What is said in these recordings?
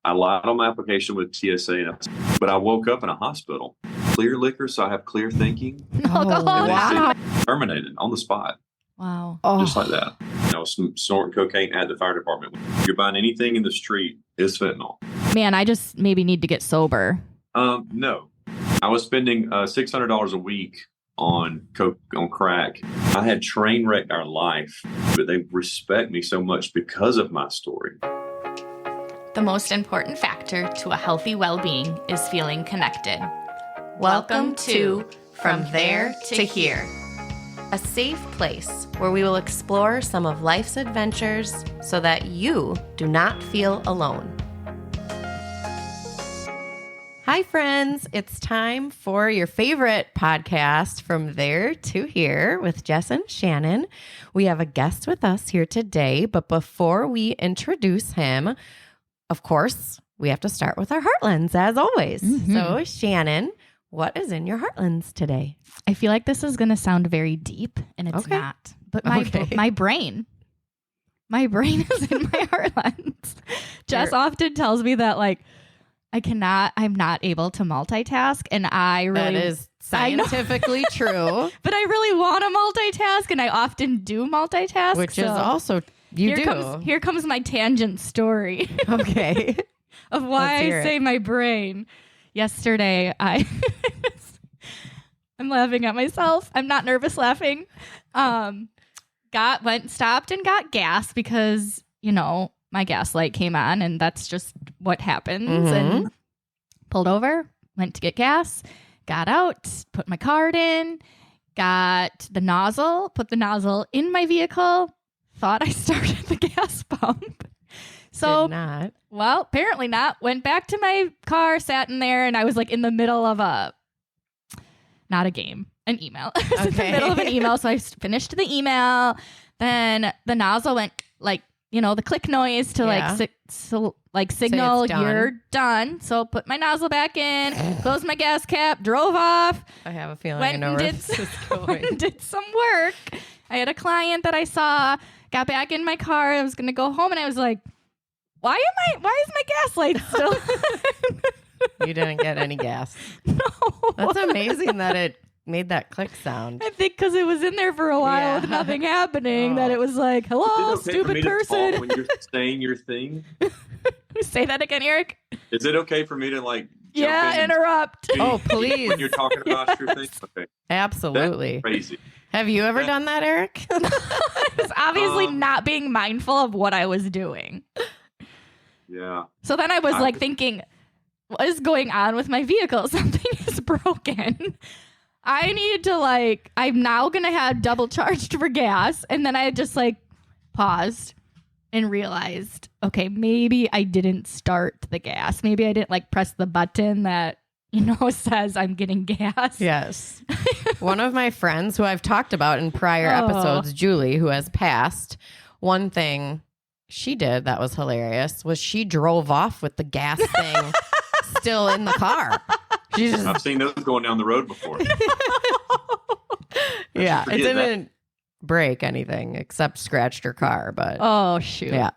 I lied on my application with TSA, but I woke up in a hospital. Clear liquor, so I have clear thinking. Alcohol. And they said terminated on the spot. Wow. Just like that. Snorting cocaine at the fire department. If you're buying anything in the street, it's fentanyl. Man, I just maybe need to get sober. No. I was spending $600 a week on coke, on crack. I had train wrecked our life, but they respect me so much because of my story. The most important factor to a healthy well-being is feeling connected. Welcome to From There to Here, a safe place where we will explore some of life's adventures so that you do not feel alone. Hi, friends. It's time for your favorite podcast, From There to Here, with Jess and Shannon. We have a guest with us here today, but before we introduce him, of course, we have to start with our Heartlands, as always. Mm-hmm. So, Shannon, what is in your Heartlands today? I feel like this is going to sound very deep, and it's Okay. not. But my brain is in my Heartlands. Jess often tells me that, like, I'm not able to multitask, and I really... That is scientifically true. But I really want to multitask, and I often do multitask. Which is also, Here comes my tangent story. Okay. Of why I say my brain. Yesterday, I'm laughing at myself. I'm not nervous laughing. Stopped and got gas because, my gas light came on, and that's just what happens. Mm-hmm. And pulled over, went to get gas, got out, put my card in, got the nozzle, put the nozzle in my vehicle, thought I started the gas pump. So, Did not. Well, apparently not. Went back to my car, sat in there, and I was like in the middle of not a game, an email. I was in the middle of an email, so I finished the email. Then the nozzle went the click noise to signal you're done. So put my nozzle back in, closed my gas cap, drove off. I have a feeling I know where this is going. Did some work. I had a client that I saw, got back in my car. I was going to go home, and I was like, why is my gas light still? You didn't get any gas. No. That's amazing that it made that click sound. I think because it was in there for a while with nothing happening, that it was like, hello, Is it okay for me stupid to person. talk when you're saying your thing? Say that again, Erik. Is it okay for me to jump in and interrupt. speak Oh, please. when you're talking about your thing? Okay. Absolutely. That's crazy. Have you ever done that, Erik? I was obviously not being mindful of what I was doing. Yeah. So then I was thinking, what is going on with my vehicle? Something is broken. I need to I'm now going to have double charged for gas. And then I just paused and realized, okay, maybe I didn't start the gas. Maybe I didn't press the button that, says I'm getting gas. Yes. One of my friends who I've talked about in prior episodes, Julie, who has passed, one thing she did that was hilarious was she drove off with the gas thing still in the car. I've seen those going down the road before. Yeah, it didn't break anything except scratched her car, but oh shoot. Yeah.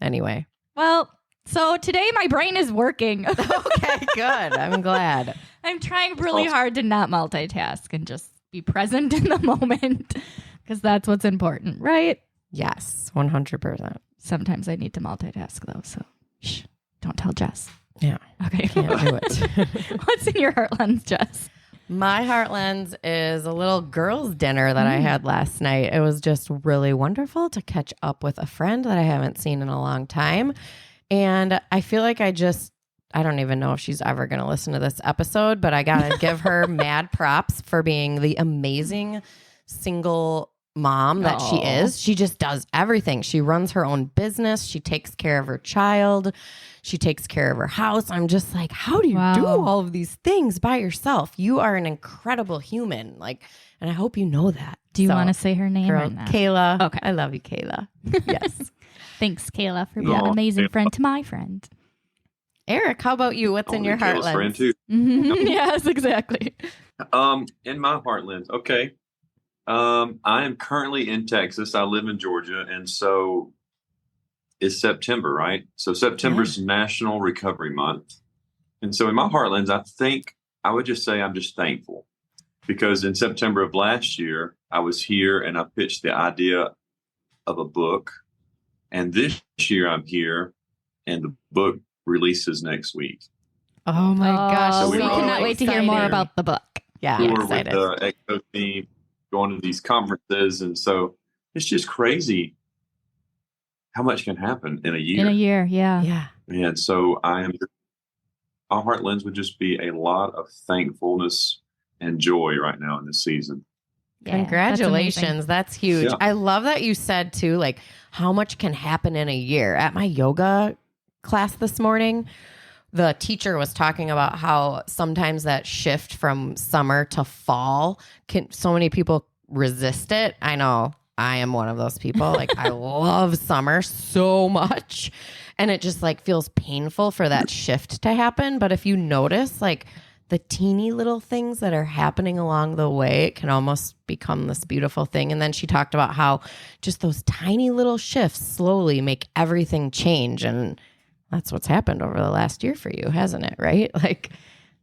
Anyway. Well, so today my brain is working. Okay, good. I'm glad. I'm trying really hard to not multitask and just be present in the moment because that's what's important, right? Yes, 100%. Sometimes I need to multitask though, so shh, don't tell Jess. Yeah. Okay. Can't do it. What's in your Heartlands, Jess? My Heartlands is a little girls' dinner that I had last night. It was just really wonderful to catch up with a friend that I haven't seen in a long time. And I feel like I don't even know if she's ever going to listen to this episode, but I got to give her mad props for being the amazing single mom that she is. She just does everything. She runs her own business. She takes care of her child. She takes care of her house. I'm just like, how do you do all of these things by yourself? You are an incredible human. And I hope you know that. Do you want to say her name girl, or not? Kayla. Okay. I love you, Kayla. Yes. Thanks, Kayla, for being an amazing friend to my friend. Erik, how about you? What's in your Heartlands? Friend too. Yes, exactly. In my Heartlands, okay. I am currently in Texas. I live in Georgia, and so is September, right? So September's National Recovery Month. And so in my Heartlands, I think I would just say I'm just thankful because in September of last year, I was here and I pitched the idea of a book. And this year I'm here and the book releases next week. Oh my gosh. So we cannot wait to hear more about the book. Yeah, I'm with the EXO team, going to these conferences. And so it's just crazy how much can happen in a year. In a year, yeah. Yeah. And so our Heartlands would just be a lot of thankfulness and joy right now in this season. Yeah, congratulations. That's huge. Yeah. I love that you said too, like how much can happen in a year. At my yoga class this morning, the teacher was talking about how sometimes that shift from summer to fall so many people resist it. I know I am one of those people. Like I love summer so much and it just like feels painful for that shift to happen. But if you notice like the teeny little things that are happening along the way, it can almost become this beautiful thing. And then she talked about how just those tiny little shifts slowly make everything change. And that's what's happened over the last year for you, hasn't it? Right? Like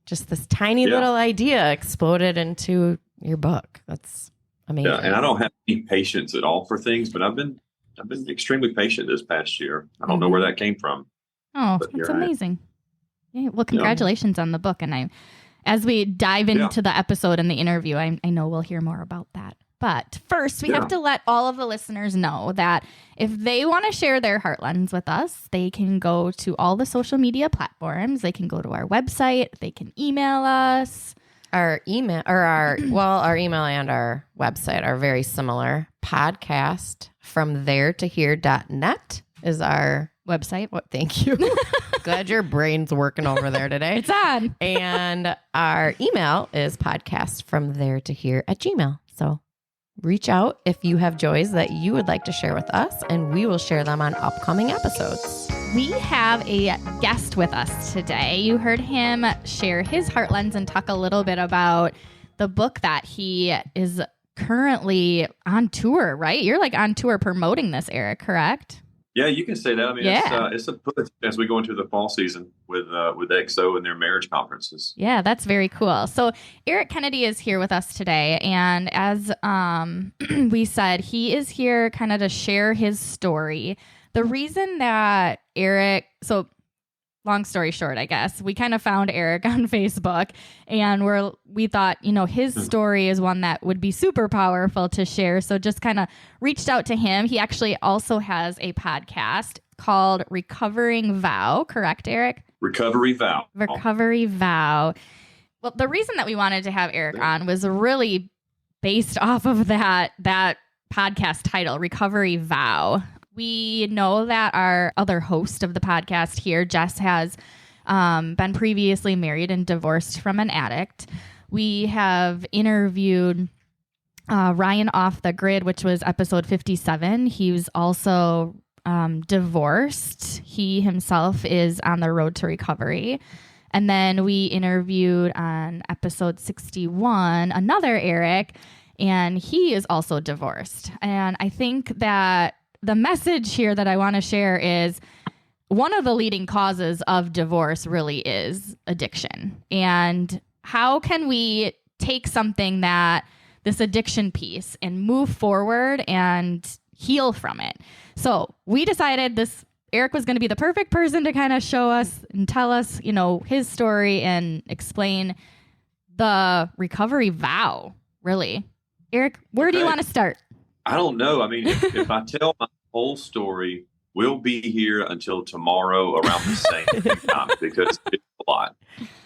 just this tiny little idea exploded into your book. That's amazing. Yeah, and I don't have any patience at all for things, but I've been extremely patient this past year. I don't know where that came from. Oh, that's amazing. Yeah, well, congratulations on the book. And as we dive into the episode and the interview, I know we'll hear more about that. But first, we have to let all of the listeners know that if they want to share their Heartlands with us, they can go to all the social media platforms. They can go to our website. They can email us. Our email and our website are very similar. Podcast from there to here.net is our website. What? Thank you. Glad your brain's working over there today. It's on. And our email is podcastfromtheretohere@gmail.com. So reach out if you have joys that you would like to share with us, and we will share them on upcoming episodes. We have a guest with us today. You heard him share his Heartlands and talk a little bit about the book that he is currently on tour, right? You're like on tour promoting this, Erik, correct? Yeah, you can say that. I mean, it's a push as we go into the fall season with EXO and their marriage conferences. Yeah, that's very cool. So Erik Kennedy is here with us today. And as we said, he is here kind of to share his story. The reason that Erik, so long story short, I guess, we kind of found Erik on Facebook and we thought, his story is one that would be super powerful to share. So just kind of reached out to him. He actually also has a podcast called Recovery Vow, correct, Erik? Recovery Vow. Recovery Vow. Well, the reason that we wanted to have Erik on was really based off of that podcast title, Recovery Vow. We know that our other host of the podcast here, Jess, has been previously married and divorced from an addict. We have interviewed Ryan Off the Grid, which was episode 57. He was also divorced. He himself is on the road to recovery. And then we interviewed on episode 61 another Erik, and he is also divorced. And I think that the message here that I want to share is one of the leading causes of divorce really is addiction. And how can we take something this addiction piece and move forward and heal from it? So we decided Erik was going to be the perfect person to kind of show us and tell us, his story and explain the recovery vow, really. Erik, where do you want to start? I don't know. I mean, if I tell my whole story, we'll be here until tomorrow around the same time because it's a lot.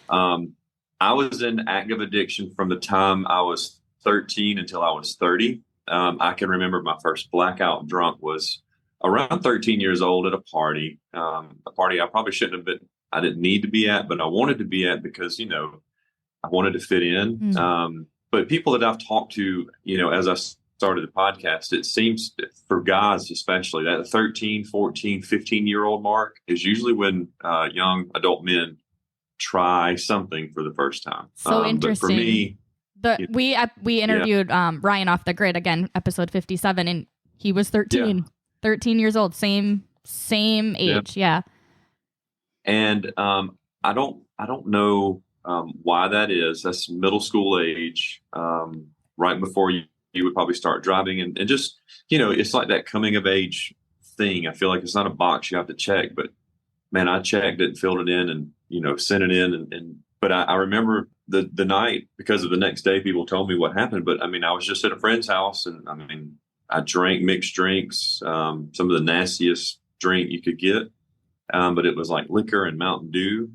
I was in active addiction from the time I was 13 until I was 30. I can remember my first blackout drunk was around 13 years old at a party I probably shouldn't have been. I didn't need to be at, but I wanted to be at because, I wanted to fit in. But people that I've talked to, as I started the podcast, it seems for guys especially that 13, 14, 15-year-old mark is usually when young adult men try something for the first time. So interesting. But for me, we interviewed Ryan Off the Grid, again, episode 57, and he was 13. Yeah. 13 years old, same Same age. Yeah. And I don't know why that is. That's middle school age, right before you would probably start driving, and just, it's like that coming of age thing. I feel like it's not a box you have to check, but man, I checked it and filled it in, and sent it in, but I remember the night, because of the next day people told me what happened. But I mean, I was just at a friend's house, and I mean, I drank mixed drinks, some of the nastiest drink you could get. But it was like liquor and Mountain Dew,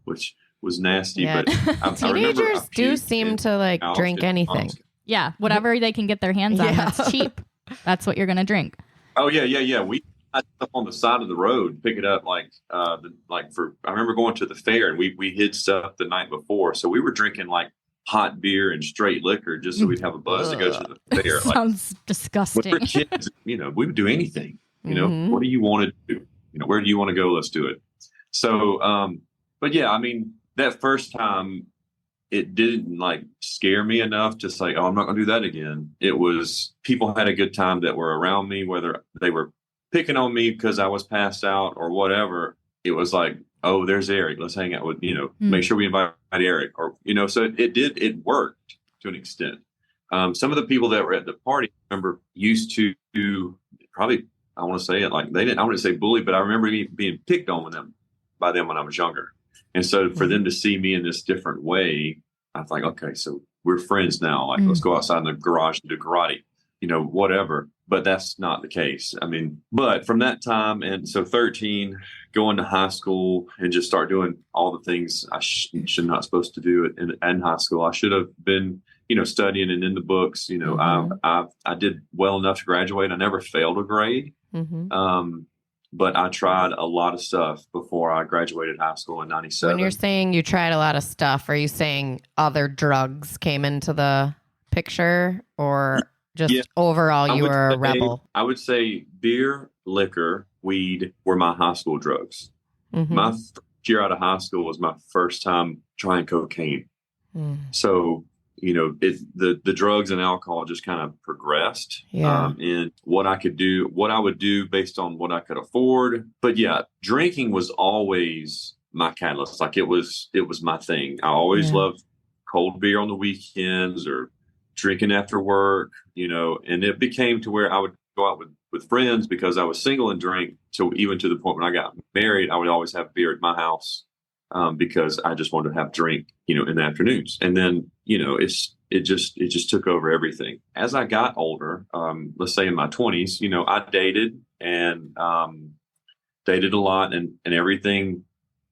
which was nasty. Yeah. But teenagers do seem to like drink anything. Yeah, whatever they can get their hands on. That's cheap. That's what you're gonna drink. Oh yeah. We had stuff on the side of the road, pick it up I remember going to the fair, and we hid stuff the night before, so we were drinking like hot beer and straight liquor just so we'd have a buzz to go to the fair. Sounds disgusting. When we were kids, we would do anything. What do you want to do? Where do you want to go? Let's do it. So, but yeah, I mean, that first time, it didn't like scare me enough to say, oh, I'm not going to do that again. It was, people had a good time that were around me, whether they were picking on me because I was passed out or whatever. It was like, oh, there's Erik. Let's hang out with, make sure we invite Erik, or, so it worked to an extent. Some of the people that were at the party, I remember, used to probably, I want to say it like I wouldn't say bully, but I remember being picked on by them when I was younger. And so for them to see me in this different way, I was like, okay, so we're friends now. Like, let's go outside in the garage and do karate, whatever. But that's not the case. I mean, but from that time, and so 13, going to high school and just start doing all the things I should not supposed to do in high school. I should have been, studying and in the books. I did well enough to graduate. I never failed a grade. But I tried a lot of stuff before I graduated high school in 97. When you're saying you tried a lot of stuff, are you saying other drugs came into the picture, or just overall you were a rebel? I would say beer, liquor, weed were my high school drugs. My first year out of high school was my first time trying cocaine. So, the drugs and alcohol just kind of progressed in what I could do, what I would do based on what I could afford. But yeah, drinking was always my catalyst. Like it was my thing. I always loved cold beer on the weekends or drinking after work, and it became to where I would go out with friends because I was single and drink. So even to the point when I got married, I would always have beer at my house. Because I just wanted to have drink, in the afternoons. And then, it just took over everything. As I got older, let's say in my 20s, I dated and dated a lot, and everything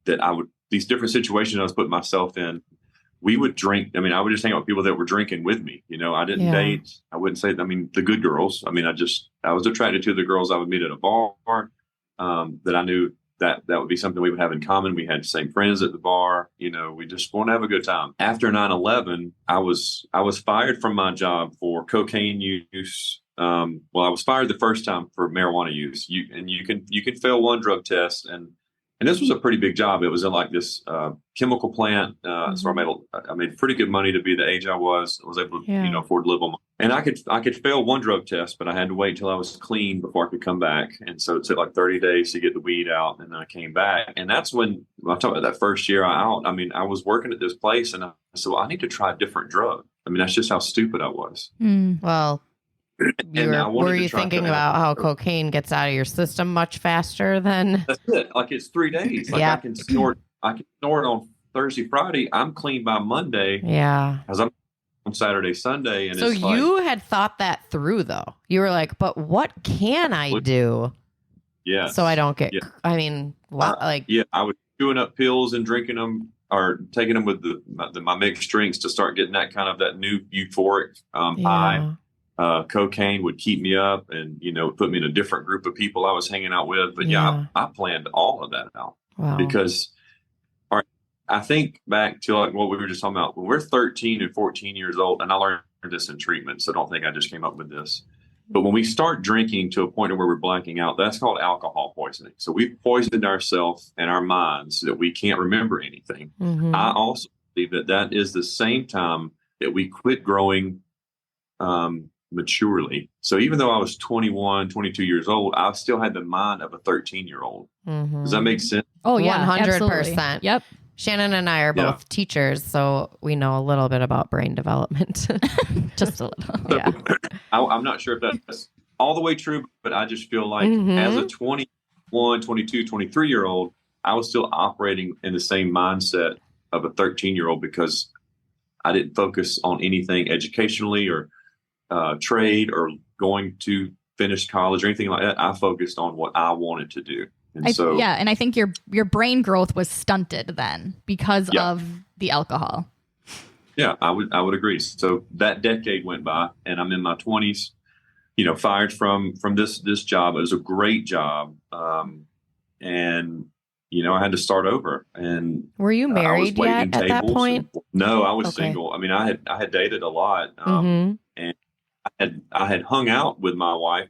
that these different situations I was putting myself in, we would drink. I mean, I would just hang out with people that were drinking with me. I didn't date. I wouldn't say, the good girls. I mean, I was attracted to the girls I would meet at a bar, that I knew that would be something we would have in common. We had the same friends at the bar. We just want to have a good time. After 9/11, I was fired from my job for cocaine use. I was fired the first time for marijuana use. You can fail one drug test, and this was a pretty big job. It was in like this chemical plant. So I made pretty good money to be the age I was. I was able to afford to live on my. And I could fail one drug test, but I had to wait until I was clean before I could come back. And so it took like 30 days to get the weed out, and then I came back. And that's when I talk about that first year out. I mean, I was working at this place, and I said, well, I need to try a different drug. I mean, that's just how stupid I was. Well, were you thinking about how cocaine gets out of your system much faster than? That's it. Like it's 3 days. Like I can snort on Thursday, Friday. I'm clean by Monday. Yeah. Because I'm on Saturday, Sunday. And so you had thought that through, though. You were like, but what can I do? Yeah. So I don't get, I mean, I was chewing up pills and drinking them or taking them with my mixed drinks to start getting that new euphoric high. Cocaine would keep me up and, put me in a different group of people I was hanging out with. But I planned all of that out because I think back to like what we were just talking about when we're 13 and 14 years old, and I learned this in treatment. So don't think I just came up with this, but when we start drinking to a point where we're blacking out, that's called alcohol poisoning. So we've poisoned ourselves and our minds so that we can't remember anything. I also believe that is the same time that we quit growing, maturely. So even though I was 21, 22 years old, I still had the mind of a 13-year-old. Does that make sense? Oh, yeah. 100%. Yep. Shannon and I are both teachers, so we know a little bit about brain development. Just a little. So, I'm not sure if that's all the way true, but I just feel like as a 21, 22, 23-year-old, I was still operating in the same mindset of a 13-year-old because I didn't focus on anything educationally or trade or going to finish college or anything like that. I focused on what I wanted to do. And and I think your brain growth was stunted then because of the alcohol. Yeah, I would agree. So that decade went by, and I'm in my 20s. Fired from this job. It was a great job, and I had to start over. And were you married yet at that point? No, I was single. I mean, I had dated a lot, and I had hung out with my wife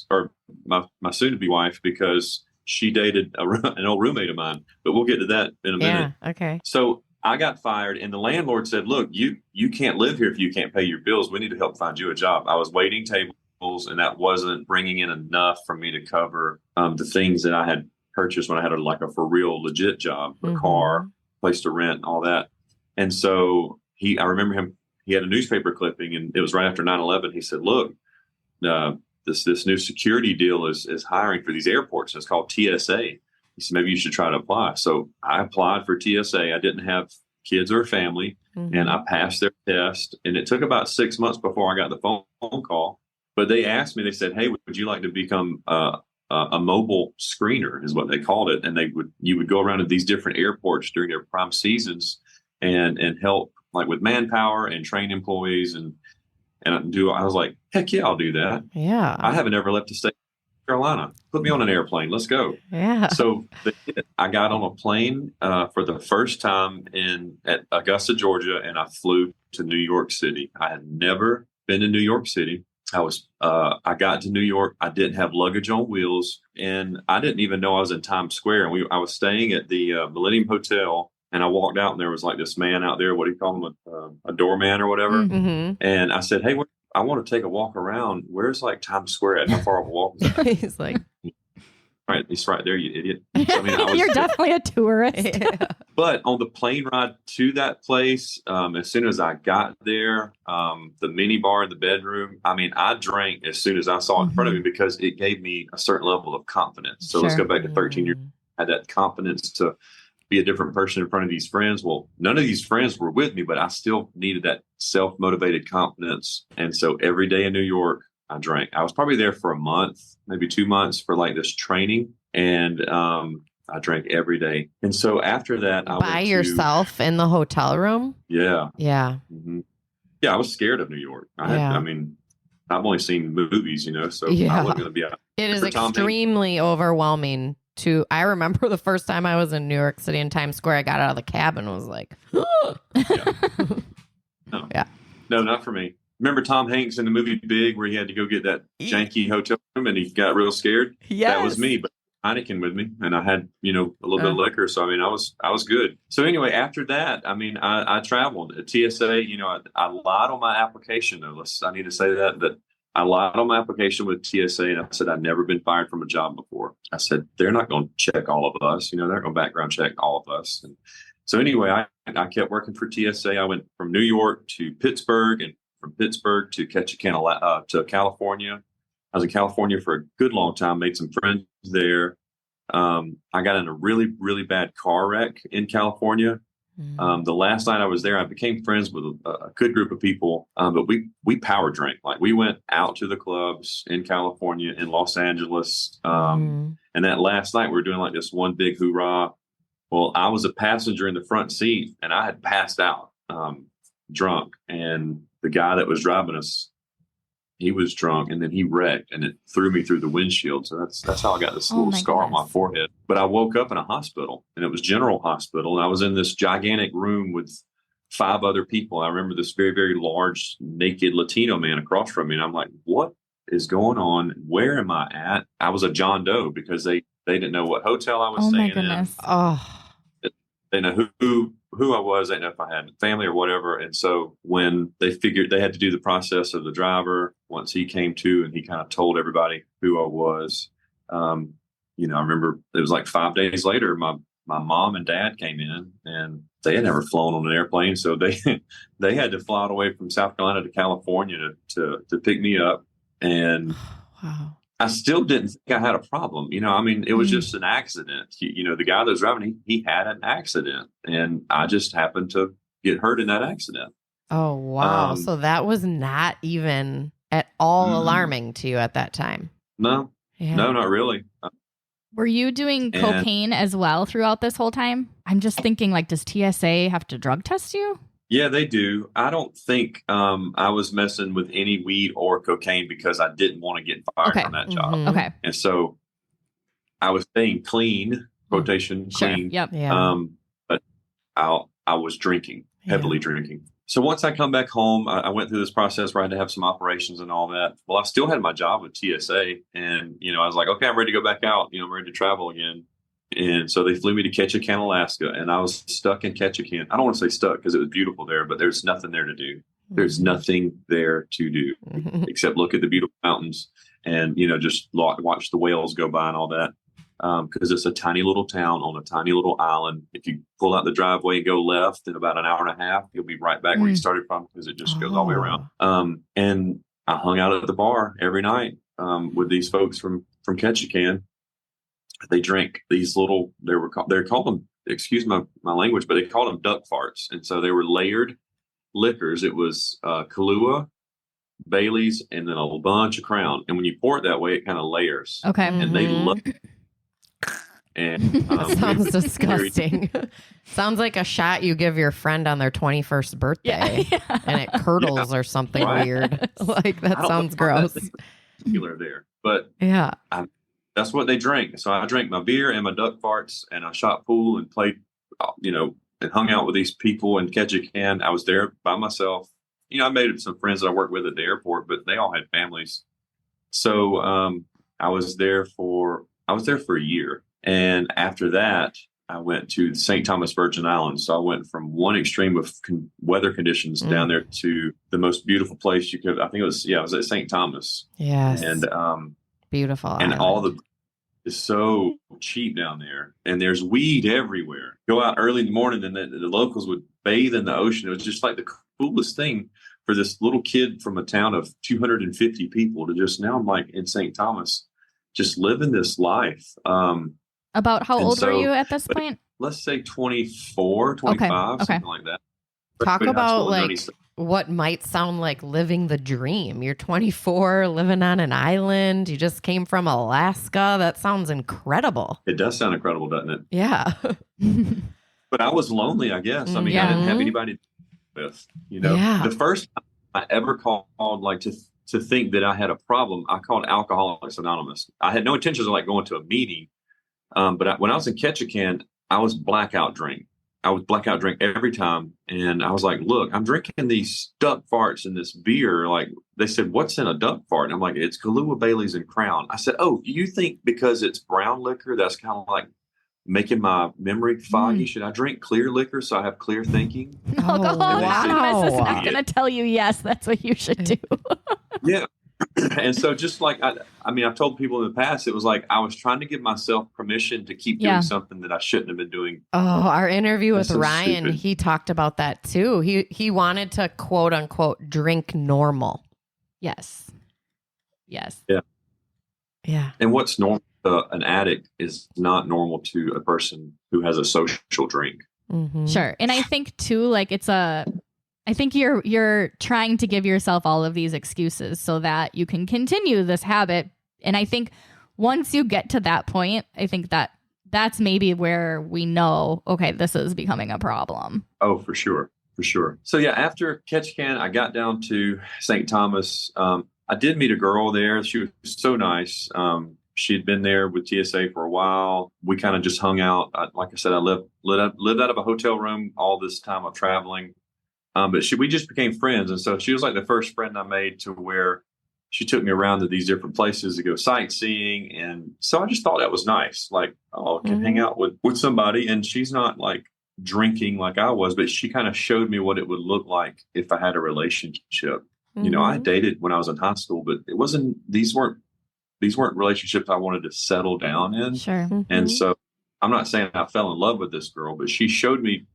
or my soon-to-be wife because she dated an old roommate of mine, but we'll get to that in a minute. Yeah, okay. So I got fired, and the landlord said, look, you can't live here if you can't pay your bills. We need to help find you a job. I was waiting tables, and that wasn't bringing in enough for me to cover the things that I had purchased when I had a for real legit job, a car, place to rent, all that. And so I remember him, he had a newspaper clipping, and it was right after 9/11. He said, look, this new security deal is hiring for these airports. It's called TSA. He said, maybe you should try to apply. So I applied for TSA. I didn't have kids or family, and I passed their test. And it took about 6 months before I got the phone call. But they asked me, they said, hey, would you like to become a mobile screener is what they called it. And you would go around to these different airports during their prime seasons and help with manpower and train employees and I was like, heck yeah, I'll do that. Yeah. I haven't ever left the state of Carolina. Put me on an airplane. Let's go. Yeah. So I got on a plane for the first time at Augusta, Georgia, and I flew to New York City. I had never been to New York City. I got to New York. I didn't have luggage on wheels, and I didn't even know I was in Times Square. And I was staying at the Millennium Hotel, and I walked out, and there was this man out there. What do you call him? A doorman or whatever. Mm-hmm. And I said, hey, I want to take a walk around. Where's Times Square at? How far of a walk is that? He's like, right, it's right there, you idiot. So, you're definitely a tourist. Yeah. But on the plane ride to that place, as soon as I got there, the mini bar in the bedroom, I drank as soon as I saw it in front of me because it gave me a certain level of confidence. So let's go back to 13 years. I had that confidence to be a different person in front of these friends. Well, none of these friends were with me, but I still needed that self-motivated confidence. And so every day in New York, I drank. I was probably there for a month, maybe 2 months for this training. And I drank every day. And so after that, I by yourself in the hotel room? Yeah. Yeah. Mm-hmm. Yeah, I was scared of New York. I've only seen movies, so I wasn't going to be out. It is extremely overwhelming. I remember the first time I was in New York City in Times Square, I got out of the cab and was like, No. Yeah. No, not for me. Remember Tom Hanks in the movie Big where he had to go get that janky hotel room and he got real scared? Yes. That was me, but Heineken with me, and I had, a little bit of liquor. So, I was good. So anyway, after that, I traveled at TSA. I lied on my application though. I need to say that I lied on my application with TSA, and I said I'd never been fired from a job before. I said, they're not going to check all of us. They're going to background check all of us. And so anyway, I kept working for TSA. I went from New York to Pittsburgh, and from Pittsburgh to Ketchikan, to California. I was in California for a good long time, made some friends there. I got in a really, really bad car wreck in California. The last night I was there, I became friends with a good group of people, but we power drank. We went out to the clubs in California, in Los Angeles. And that last night we were doing this one big hoorah. Well, I was a passenger in the front seat and I had passed out, drunk. And the guy that was driving us, he was drunk, and then he wrecked, and it threw me through the windshield. So that's how I got this little scar on my forehead. But I woke up in a hospital, and it was General Hospital, and I was in this gigantic room with 5 other people. I remember this very, very large, naked Latino man across from me, and I'm like, what is going on? Where am I at? I was a John Doe because they didn't know what hotel I was staying in. Oh. They know who I was. They know if I had family or whatever. And so when they figured they had to do the process of the driver, once he came to and he kind of told everybody who I was, I remember it was like 5 days later, my mom and dad came in, and they had never flown on an airplane. So they had to fly all the way from South Carolina to California to pick me up. And wow. I still didn't think I had a problem. It was just an accident. The guy that was driving, he had an accident, and I just happened to get hurt in that accident. Oh, wow. So that was not even at all alarming to you at that time? No, no, not really. Were you doing cocaine as well throughout this whole time? I'm just thinking, like, does TSA have to drug test you? Yeah, they do. I don't think I was messing with any weed or cocaine because I didn't want to get fired from that job. Okay. And so I was staying clean, quotation, clean. Yep. Yeah. But I was drinking, heavily drinking. So once I come back home, I went through this process where I had to have some operations and all that. Well, I still had my job with TSA, and, I was like, okay, I'm ready to go back out. I'm ready to travel again. And so they flew me to Ketchikan, Alaska, and I was stuck in Ketchikan. I don't want to say stuck because it was beautiful there, but there's nothing there to do. There's nothing there to do except look at the beautiful mountains and, just watch the whales go by and all that. Because it's a tiny little town on a tiny little island. If you pull out the driveway and go left in about an hour and a half, you'll be right back where you started from because it just goes all the way around. And I hung out at the bar every night with these folks from Ketchikan. They drank these little, they called them, excuse my language, but they called them duck farts. And so they were layered liquors. It was Kahlua, Bailey's, and then a bunch of Crown. And when you pour it that way, it kind of layers. Okay. And they look. And that sounds disgusting. Sounds like a shot you give your friend on their 21st birthday, and it curdles or something weird. Like that sounds gross. There, but yeah. That's what they drank. So I drank my beer and my duck farts, and I shot pool and played, and hung out with these people in Ketchikan. I was there by myself. I made some friends that I worked with at the airport, but they all had families. So I was there for a year. And after that, I went to St. Thomas Virgin Islands. So I went from one extreme of weather conditions down there to the most beautiful place you could. I think it was at St. Thomas. Yes. And beautiful. And island. it's so cheap down there, and there's weed everywhere. Go out early in the morning, and the locals would bathe in the ocean. It was just like the coolest thing for this little kid from a town of 250 people to just now I'm like in St. Thomas, just living this life. About how old were you at this point? Let's say 24, 25, something like that. Talk about like what might sound like living the dream. You're 24, living on an island. You just came from Alaska. That sounds incredible. It does sound incredible, doesn't it? Yeah. But I was lonely, I guess. I mean, I didn't have anybody with, The first time I ever called, like to think that I had a problem, I called Alcoholics Anonymous. I had no intentions of like going to a meeting. But when I was in Ketchikan, I was blackout drink. I would blackout drink every time. And I was like, look, I'm drinking these duck farts and this beer. Like they said, what's in a duck fart? And I'm like, it's Kahlua, Bailey's, and Crown. I said, oh, do you think because it's brown liquor, that's kind of like making my memory foggy? Should I drink clear liquor so I have clear thinking? Alcoholics Anonymous is not going to tell you, yes, that's what you should do. Yeah. And so just like, I've told people in the past, it was like I was trying to give myself permission to keep doing something that I shouldn't have been doing. Oh, our interview with Ryan, he talked about that too. He wanted to quote unquote drink normal. Yes. Yeah. Yeah. And what's normal to an addict is not normal to a person who has a social drink. Mm-hmm. Sure. And I think too, like I think you're trying to give yourself all of these excuses so that you can continue this habit. And I think once you get to that point, I think that's maybe where we know, okay, this is becoming a problem. Oh, for sure. For sure. So yeah, after Ketchikan, I got down to St. Thomas. I did meet a girl there. She was so nice. She had been there with TSA for a while. We kind of just hung out. Like I said, I lived out of a hotel room all this time of traveling. But we just became friends. And so she was like the first friend I made to where she took me around to these different places to go sightseeing. And so I just thought that was nice. Like, I can hang out with somebody, and she's not like drinking like I was, but she kind of showed me what it would look like if I had a relationship. I dated when I was in high school, but these weren't relationships I wanted to settle down in. Sure. And so I'm not saying I fell in love with this girl, but she showed me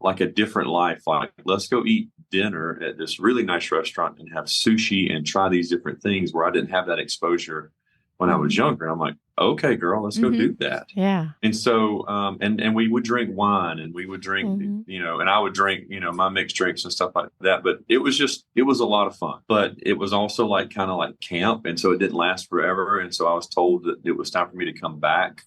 like a different life. Like, let's go eat dinner at this really nice restaurant and have sushi and try these different things where I didn't have that exposure when I was younger. And I'm like, okay, girl, let's go do that. Yeah. And so, and we would drink wine and we would drink, and I would drink, my mixed drinks and stuff like that. But it was a lot of fun, but it was also like kind of like camp. And so it didn't last forever. And so I was told that it was time for me to come back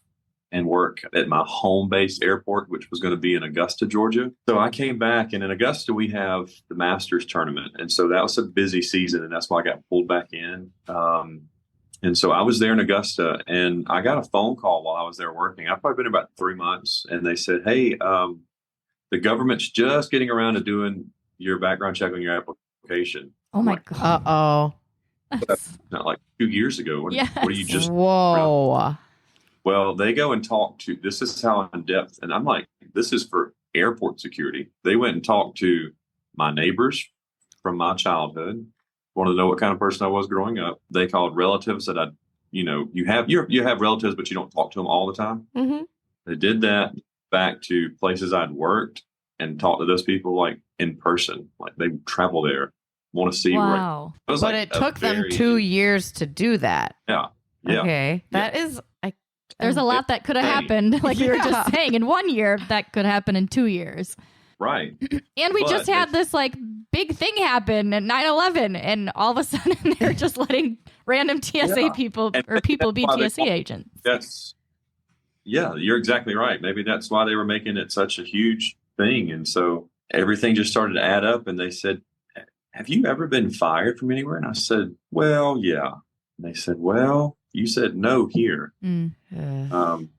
and work at my home-based airport, which was going to be in Augusta, Georgia. So I came back, and in Augusta, we have the Masters tournament. And so that was a busy season, and that's why I got pulled back in. And so I was there in Augusta, and I got a phone call while I was there working. I've probably been about 3 months, and they said, hey, the government's just getting around to doing your background check on your application. Oh, my God. Uh-oh. That's not like 2 years ago. What are you just... Whoa. Well, they go and talk to, this is how in depth, and I'm like, this is for airport security. They went and talked to my neighbors from my childhood, wanted to know what kind of person I was growing up. They called relatives that you have relatives, but you don't talk to them all the time. Mm-hmm. They did that back to places I'd worked and talked to those people like in person, like they travel there, want to see. Wow. But like it took them 2 years to do that. Yeah. Okay. That is... There's a lot that could have happened, like you were just saying, in 1 year that could happen in 2 years. Right. And we just had this like big thing happen at 9/11, and all of a sudden they're just letting random TSA people or people be TSA agents. You're exactly right. Maybe that's why they were making it such a huge thing. And so everything just started to add up, and they said, have you ever been fired from anywhere? And I said, well, yeah. And they said, well, you said no here.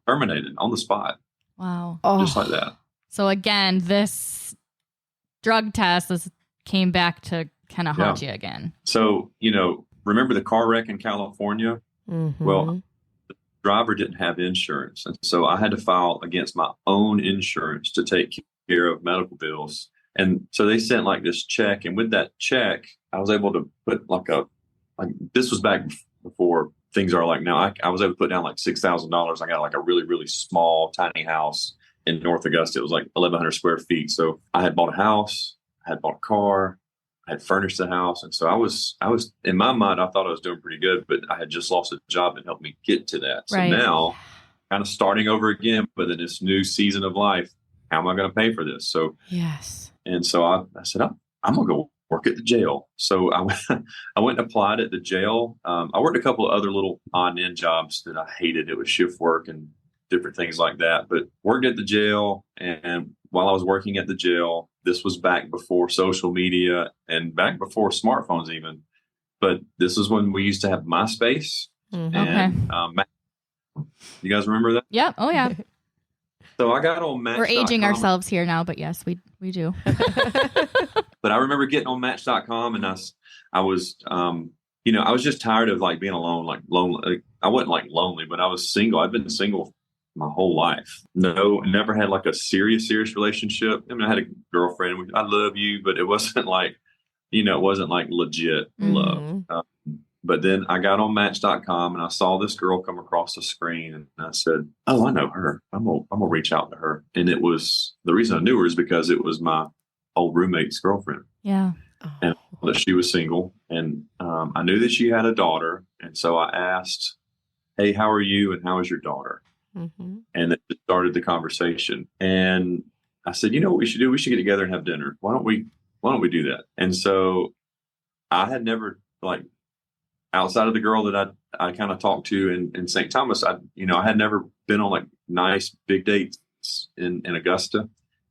Terminated on the spot. Wow. Just like that. So again, this drug test came back to kind of haunt you again. So, remember the car wreck in California? Mm-hmm. Well, the driver didn't have insurance. And so I had to file against my own insurance to take care of medical bills. And so they sent like this check. And with that check, I was able to put this was back before things are like now. I was able to put down like $6,000. I got like a really, really small, tiny house in North Augusta. It was like 1,100 square feet. So I had bought a house, I had bought a car, I had furnished the house. And so I was in my mind, I thought I was doing pretty good, but I had just lost a job that helped me get to that. So now kind of starting over again, but in this new season of life, how am I going to pay for this? So, yes. And so I said, I'm going to go work at the jail. So I went and applied at the jail. I worked a couple of other little odd end jobs that I hated. It was shift work and different things like that, but worked at the jail. And while I was working at the jail, this was back before social media and back before smartphones even, but this is when we used to have MySpace. Mm-hmm. And you guys remember that? Yeah. Oh yeah. So I got on Match.com. We're aging ourselves here now, but yes, we do. But I remember getting on Match.com, and I was I was just tired of like being alone, like lonely. Like, I wasn't like lonely, but I was single. I've been single my whole life. No, never had like a serious relationship. I mean, I had a girlfriend. I love you, but it wasn't like, it wasn't like legit love. But then I got on Match.com and I saw this girl come across the screen, and I said, "Oh, I know her. I'm gonna reach out to her." And it was the reason I knew her is because it was my old roommate's girlfriend. Yeah. And that she was single, and I knew that she had a daughter, and so I asked, "Hey, how are you? And how is your daughter?" Mm-hmm. And it started the conversation. And I said, "You know what we should do? We should get together and have dinner. Why don't we do that?" And so I had never outside of the girl that I kind of talked to in St. Thomas, I had never been on like nice big dates in Augusta,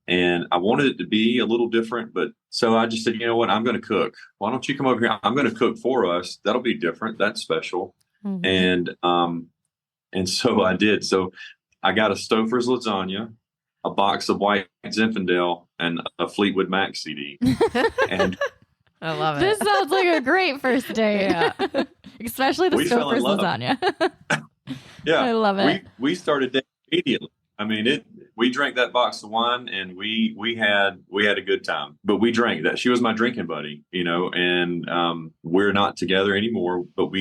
and I wanted it to be a little different. But so I just said, you know what, I'm going to cook. Why don't you come over here? I'm going to cook for us. That'll be different. That's special. Mm-hmm. And so I did. So I got a Stouffer's lasagna, a box of White Zinfandel, and a Fleetwood Mac CD. And I love it. This sounds like a great first date. Yeah. Especially the Stouffer's lasagna. Yeah. I love it. We started dating immediately. I mean, we drank that box of wine, and we had a good time. But we drank that. She was my drinking buddy, and we're not together anymore. But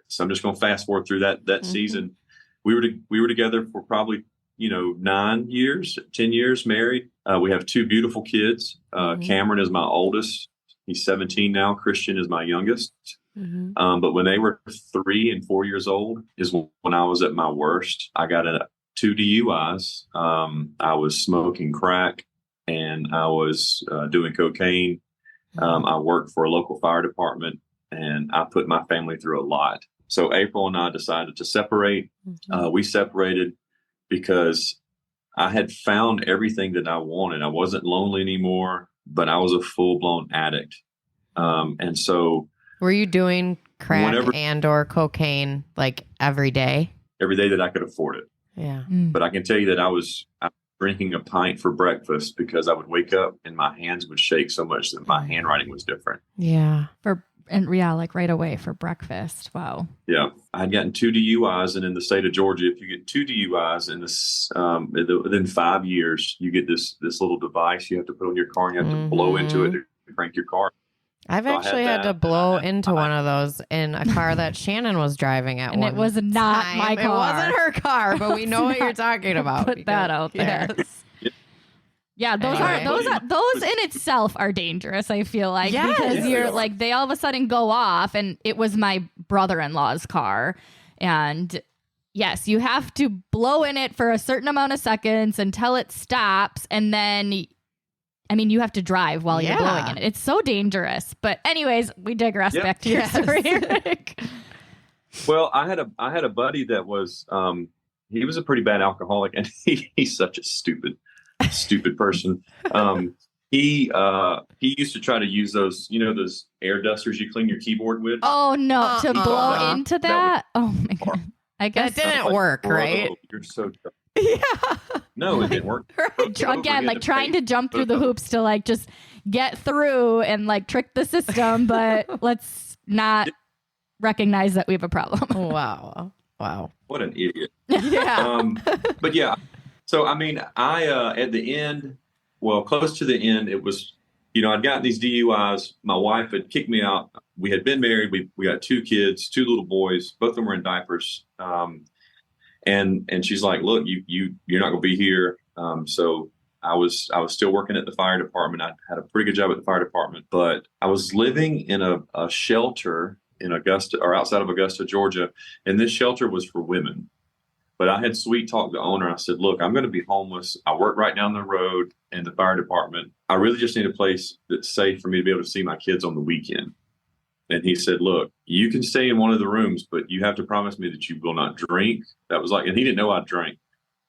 so I'm just going to fast forward through that season. We were together for probably 9 years, 10 years married. We have 2 beautiful kids. Cameron is my oldest. He's 17 now. Christian is my youngest. But when they were 3 and 4 years old is when I was at my worst. I got 2 DUIs. I was smoking crack, and I was doing cocaine. I worked for a local fire department, and I put my family through a lot. So April and I decided to separate. We separated because I had found everything that I wanted. I wasn't lonely anymore, but I was a full-blown addict. And so... Were you doing crack and or cocaine like every day? Every day that I could afford it. Yeah. But I can tell you that I was drinking a pint for breakfast because I would wake up and my hands would shake so much that my handwriting was different. Yeah. Like right away for breakfast. Wow. Yeah. I had gotten 2 DUIs, and in the state of Georgia, if you get 2 DUIs in this, within 5 years, you get this little device you have to put on your car, and you have to blow into it to crank your car. I've actually had to blow into one of those in a car that Shannon was driving at and one it was not time. my car. It wasn't her car, but we know what you're talking about. Put that out there. Yes. Yeah, those in itself are dangerous, I feel like. Yes. Because you're like, they all of a sudden go off, and it was my brother-in-law's car. And yes, you have to blow in it for a certain amount of seconds until it stops, and then you have to drive while you're blowing in it. It's so dangerous. But anyways, we digress back to your story, Erik. Well, I had a buddy that was he was a pretty bad alcoholic, and he's such a stupid person. He used to try to use those, those air dusters you clean your keyboard with. Oh no, to blow into that? Oh my God. I guess that didn't work, right? You're so dumb. Yeah. No, it didn't work. Right. Again, like trying to jump through the hoops to like just get through and like trick the system, but let's not recognize that we have a problem. Wow. What an idiot. Yeah. But yeah, so I at the end, close to the end, it was, I'd gotten these DUIs. My wife had kicked me out. We had been married. We got 2 kids, 2 little boys. Both of them were in diapers. And she's like, look, you're not going to be here. So I was still working at the fire department. I had a pretty good job at the fire department, but I was living in a shelter in Augusta, or outside of Augusta, Georgia. And this shelter was for women. But I had sweet talked the owner. I said, look, I'm going to be homeless. I work right down the road in the fire department. I really just need a place that's safe for me to be able to see my kids on the weekend. And he said, look, you can stay in one of the rooms, but you have to promise me that you will not drink. That was and he didn't know I drank.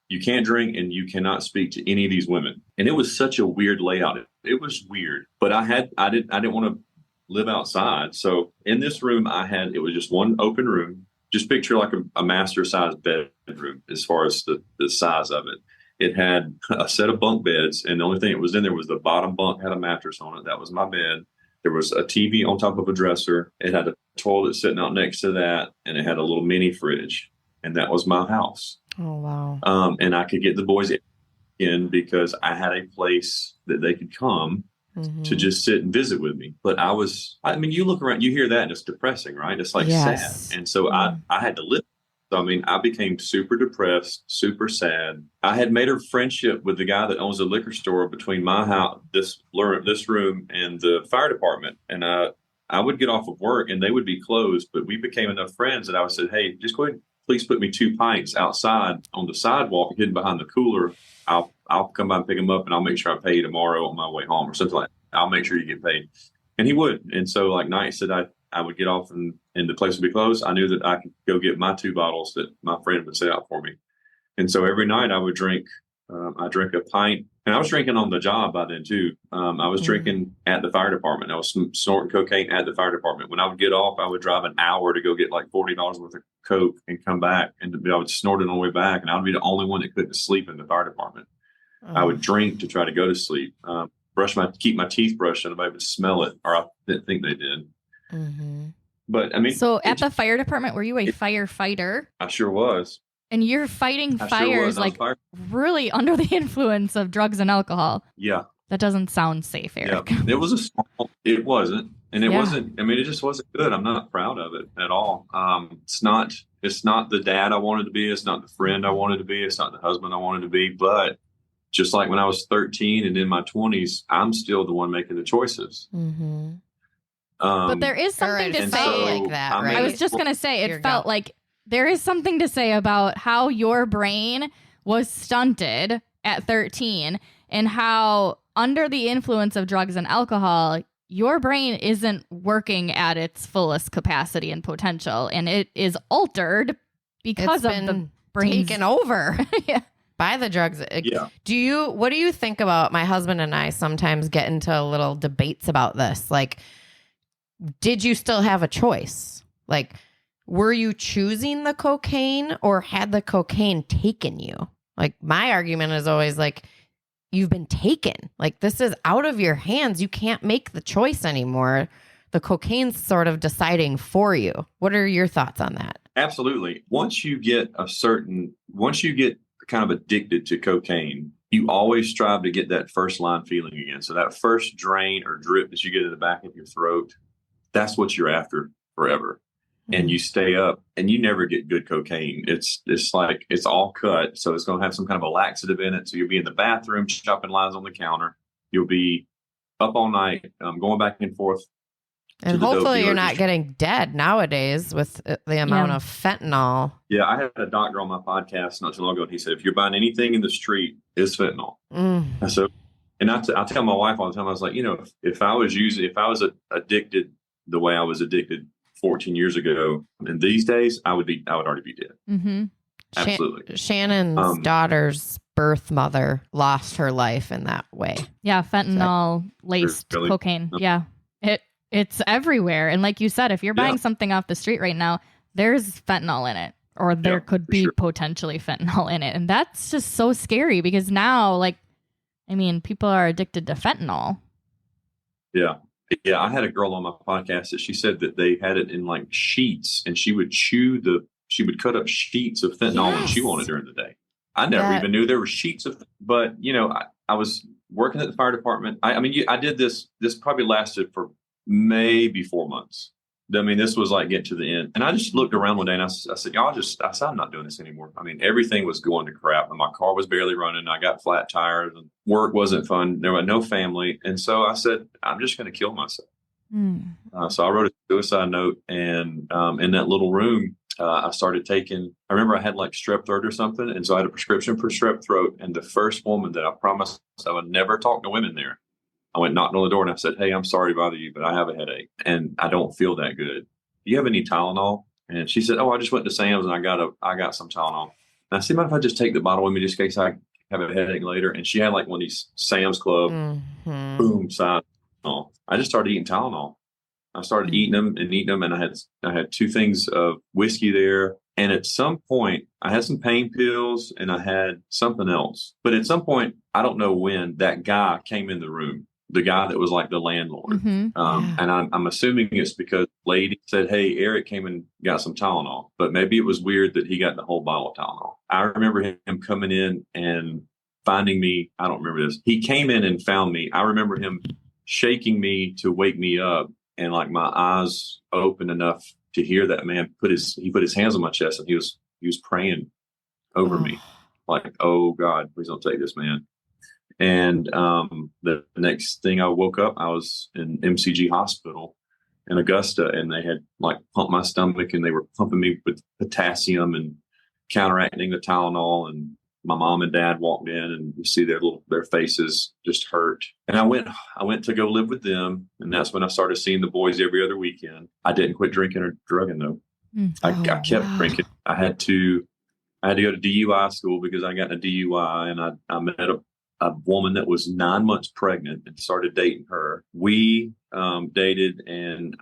You can't drink, and you cannot speak to any of these women. And it was such a weird layout. It was weird, but I didn't want to live outside. So in this room it was just one open room. Just picture like a master size bedroom as far as the size of it. It had a set of bunk beds, and the only thing that was in there was the bottom bunk had a mattress on it. That was my bed. There was a TV on top of a dresser. It had a toilet sitting out next to that, and it had a little mini fridge. And that was my house. Oh, wow. And I could get the boys in because I had a place that they could come to just sit and visit with me. But you look around, you hear that, and it's depressing, right? It's like sad. And so I had to live. So, I became super depressed, super sad. I had made a friendship with the guy that owns a liquor store between my house, this room, and the fire department. And I would get off of work, and they would be closed. But we became enough friends that I would say, hey, just go ahead, please put me 2 pints outside on the sidewalk, hidden behind the cooler. I'll come by and pick them up, and I'll make sure I pay you tomorrow on my way home or something like that. I'll make sure you get paid. And he would. And so like nights that I would get off and the place would be closed, I knew that I could go get my 2 bottles that my friend would set out for me. And so every night I would drink, I drank a pint, and I was drinking on the job by then too. I was drinking at the fire department. I was snorting cocaine at the fire department. When I would get off, I would drive an hour to go get like $40 worth of coke and come back, and I would snort it on the way back. And I would be the only one that couldn't sleep in the fire department. I would drink to try to go to sleep, keep my teeth brushed, and nobody would smell it, or I didn't think they did. But so at the fire department, were you a firefighter? I sure was. And you're fighting I fires sure was. really under the influence of drugs and alcohol. Yeah. That doesn't sound safe, Erik. Yeah. It wasn't. And it wasn't, I mean, it just wasn't good. I'm not proud of it at all. It's not the dad I wanted to be. It's not the friend I wanted to be. It's not the husband I wanted to be. But just like when I was 13 and in my 20s, I'm still the one making the choices. Mm-hmm. But there is something to say like that, right? I was just going to say, it felt like there is something to say about how your brain was stunted at 13 and how under the influence of drugs and alcohol, your brain isn't working at its fullest capacity and potential, and it is altered because of the brain taken over by the drugs. What do you think about, my husband and I sometimes get into little debates about this? Like, did you still have a choice? Like, were you choosing the cocaine or had the cocaine taken you? Like, my argument is always like, you've been taken. Like, this is out of your hands. You can't make the choice anymore. The cocaine's sort of deciding for you. What are your thoughts on that? Absolutely. Once you get kind of addicted to cocaine, you always strive to get that first line feeling again. So that first drain or drip that you get in the back of your throat, that's what you're after forever. And you stay up and you never get good cocaine. It's like, it's all cut. So it's going to have some kind of a laxative in it. So you'll be in the bathroom, chopping lines on the counter. You'll be up all night, going back and forth. And hopefully you're not getting dead nowadays with the amount of fentanyl. Yeah. I had a doctor on my podcast not too long ago. And he said, if you're buying anything in the street, it's fentanyl. So, and I tell my wife all the time, I was like, if I was addicted the way I was addicted 14 years ago, and these days I would already be dead. Mm-hmm. Absolutely. Shannon's daughter's birth mother lost her life in that way. Yeah, fentanyl laced cocaine. Yeah, it's everywhere. And like you said, if you're buying something off the street right now, there's fentanyl in it, or there could be potentially fentanyl in it, and that's just so scary because now, people are addicted to fentanyl. Yeah. Yeah, I had a girl on my podcast that she said that they had it in like sheets, and she would cut up sheets of fentanyl when she wanted during the day. I never even knew there were sheets of, but I was working at the fire department. I did this probably lasted for maybe 4 months. I mean, this was like getting to the end. And I just looked around one day and I said, I'm not doing this anymore. I mean, everything was going to crap and my car was barely running. I got flat tires and work wasn't fun. There was no family. And so I said, I'm just going to kill myself. So I wrote a suicide note, and in that little room, I started taking, I remember I had like strep throat or something. And so I had a prescription for strep throat. And the first woman that I promised I would never talk to women there, I went knocking on the door and I said, hey, I'm sorry to bother you, but I have a headache and I don't feel that good. Do you have any Tylenol? And she said, oh, I just went to Sam's and I got some Tylenol. And I said, mind if I just take the bottle with me just in case I have a headache later? And she had like one of these Sam's Club, boom, side Tylenol. I just started eating Tylenol. I started eating them. And I had 2 things of whiskey there. And at some point I had some pain pills and I had something else. But at some point, I don't know when, that guy came in the room. The guy that was like the landlord. And I'm assuming it's because the lady said, hey, Erik came and got some Tylenol, but maybe it was weird that he got the whole bottle of Tylenol. I remember him coming in and finding me. I don't remember this. He came in and found me. I remember him shaking me to wake me up, and like my eyes opened enough to hear that man put his hands on my chest, and he was praying over me like, oh God, please don't take this man. And the next thing I woke up, I was in MCG hospital in Augusta, and they had like pumped my stomach and they were pumping me with potassium and counteracting the Tylenol. And my mom and dad walked in, and you see their faces just hurt. And I went to go live with them. And that's when I started seeing the boys every other weekend. I didn't quit drinking or drugging though. I kept drinking. I had to go to DUI school because I got in a DUI, and I met a woman that was 9 months pregnant and started dating her. We dated, and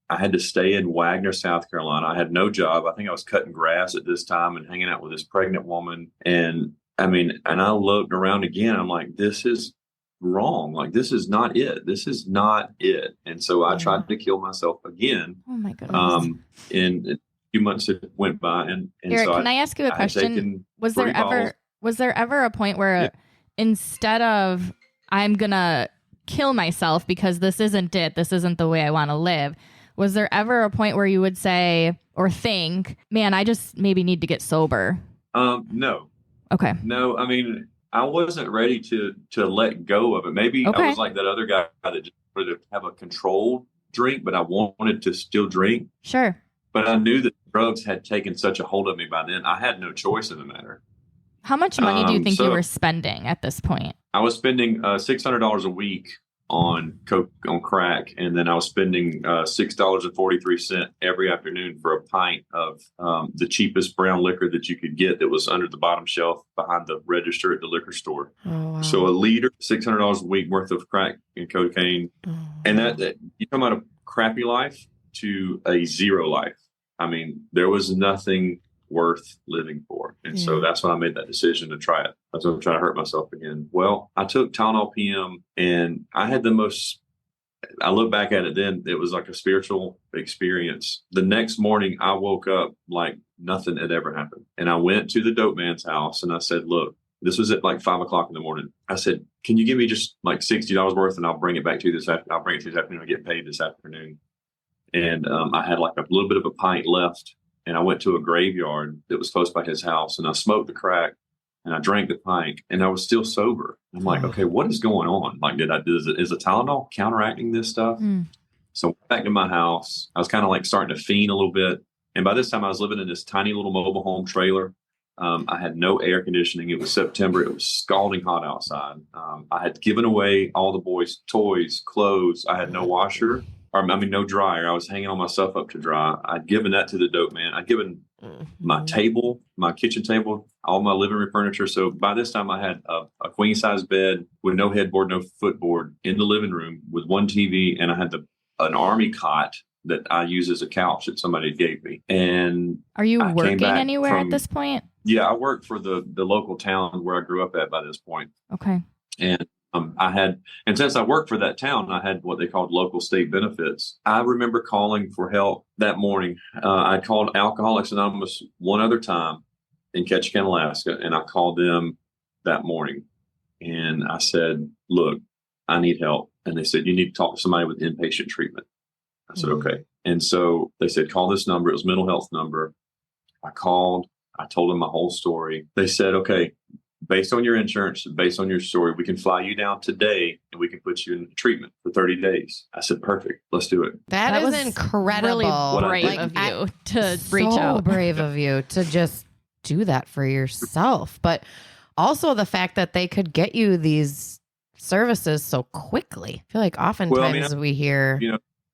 I had to stay in Wagner, South Carolina. I had no job. I think I was cutting grass at this time and hanging out with this pregnant woman. And I looked around again. I'm like, this is wrong. Like, this is not it. This is not it. And so I tried to kill myself again. Oh my goodness. In few months had went by, and Erik, so can I ask you a question? Was there bottles. ever a point where instead of I'm gonna kill myself because this isn't the way I want to live, was there ever a point where you would say or think, man, I just maybe need to get sober? No. Okay. No, I mean, I wasn't ready to let go of it. Maybe I was like that other guy that just wanted to have a controlled drink, but I wanted to still drink. Sure. But I knew that drugs had taken such a hold of me by then. I had no choice in the matter. How much money do you think you were spending at this point? I was spending $600 a week on crack, and then I was spending $6.43 every afternoon for a pint of the cheapest brown liquor that you could get that was under the bottom shelf behind the register at the liquor store. Oh, wow. So a liter, $600 a week worth of crack and cocaine. And that you come out of a crappy life to a zero life. I mean, there was nothing worth living for. And so that's when I made that decision to try it. I was going to try to hurt myself again. Well, I took Tylenol PM, and I had I look back at it then, it was like a spiritual experience. The next morning, I woke up like nothing had ever happened. And I went to the dope man's house, and I said, look, this was at like 5 o'clock in the morning. I said, can you give me just like $60 worth, and I'll bring it back to you this afternoon. I'll bring it to you this afternoon. I'll get paid this afternoon. And I had like a little bit of a pint left. And I went to a graveyard that was close by his house, and I smoked the crack, and I drank the pint, and I was still sober. I'm like, okay, what is going on? Like, is the Tylenol counteracting this stuff? So I went back to my house. I was kind of like starting to fiend a little bit. And by this time I was living in this tiny little mobile home trailer. I had no air conditioning. It was September. It was scalding hot outside. I had given away all the boys' toys, clothes. I had no washer. No dryer. I was hanging all my stuff up to dry. I'd given that to the dope man. I'd given my table, my kitchen table, all my living room furniture. So by this time I had a queen size bed with no headboard, no footboard in the living room with one TV. And I had an army cot that I use as a couch that somebody gave me. And are you working anywhere at this point? Yeah, I worked for the local town where I grew up at by this point. Okay. And and since I worked for that town, I had what they called local state benefits. I remember calling for help that morning. I called Alcoholics Anonymous one other time in Ketchikan, Alaska, and I called them that morning. And I said, look, I need help. And they said, you need to talk to somebody with inpatient treatment. I said, okay. And so they said, call this number. It was a mental health number. I called. I told them my whole story. They said, okay, based on your insurance, based on your story, we can fly you down today and we can put you in treatment for 30 days. I said, perfect. Let's do it. That is incredible. Really brave of you to reach out. So brave of you to just do that for yourself. But also the fact that they could get you these services so quickly. I feel like oftentimes we hear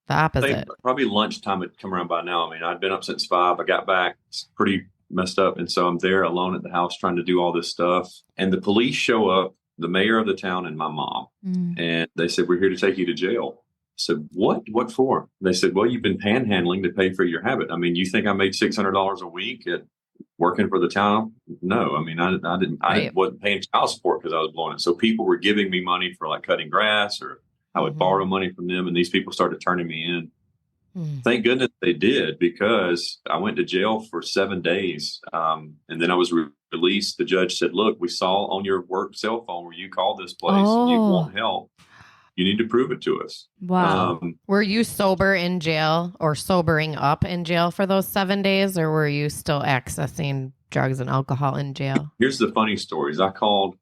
the opposite. Probably lunchtime had come around by now. I mean, I'd been up since 5. I got back. It's pretty messed up. And so I'm there alone at the house trying to do all this stuff. And the police show up, the mayor of the town and my mom. And they said, we're here to take you to jail. I said, what? What for? They said, well, you've been panhandling to pay for your habit. I mean, you think I made $600 a week at working for the town? No. I mean, I wasn't paying child support because I was blowing it. So people were giving me money for like cutting grass, or I would borrow money from them. And these people started turning me in. Thank goodness they did, because I went to jail for 7 days. And then I was released. The judge said, look, we saw on your work cell phone where you called this place and you want help. You need to prove it to us. Wow. Were you sober in jail or sobering up in jail for those 7 days, or were you still accessing drugs and alcohol in jail? Here's the funny stories. I called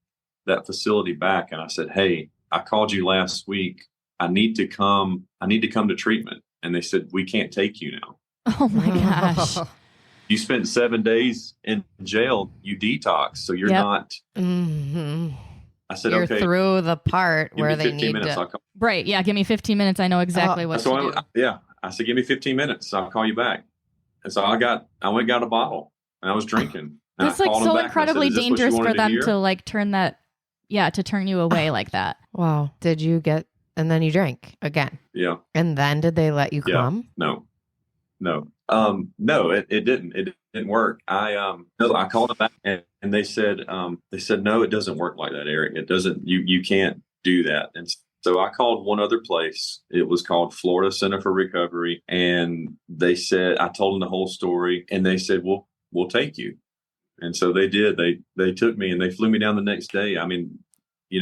that facility back and I said, hey, I called you last week. I need to come to treatment. And they said, we can't take you now. Oh, my gosh. You spent 7 days in jail. You detox. So you're not. I said, you're okay. Through the part where they need to. Right. Yeah. Give me 15 minutes. I know exactly what to do. I said, give me 15 minutes. I'll call you back. And so I went and got a bottle and I was drinking. It's like so incredibly dangerous for them to like turn you away like that. Wow. Did you get... And then you drank again. Yeah. And then did they let you come? No, it didn't. It didn't work. I called them back and they said, no, it doesn't work like that, Erik. It doesn't, you can't do that. And So I called one other place. It was called Florida Center for Recovery. And they said, I told them the whole story, and they said, we'll take you. And so they did. They took me and they flew me down the next day. I mean,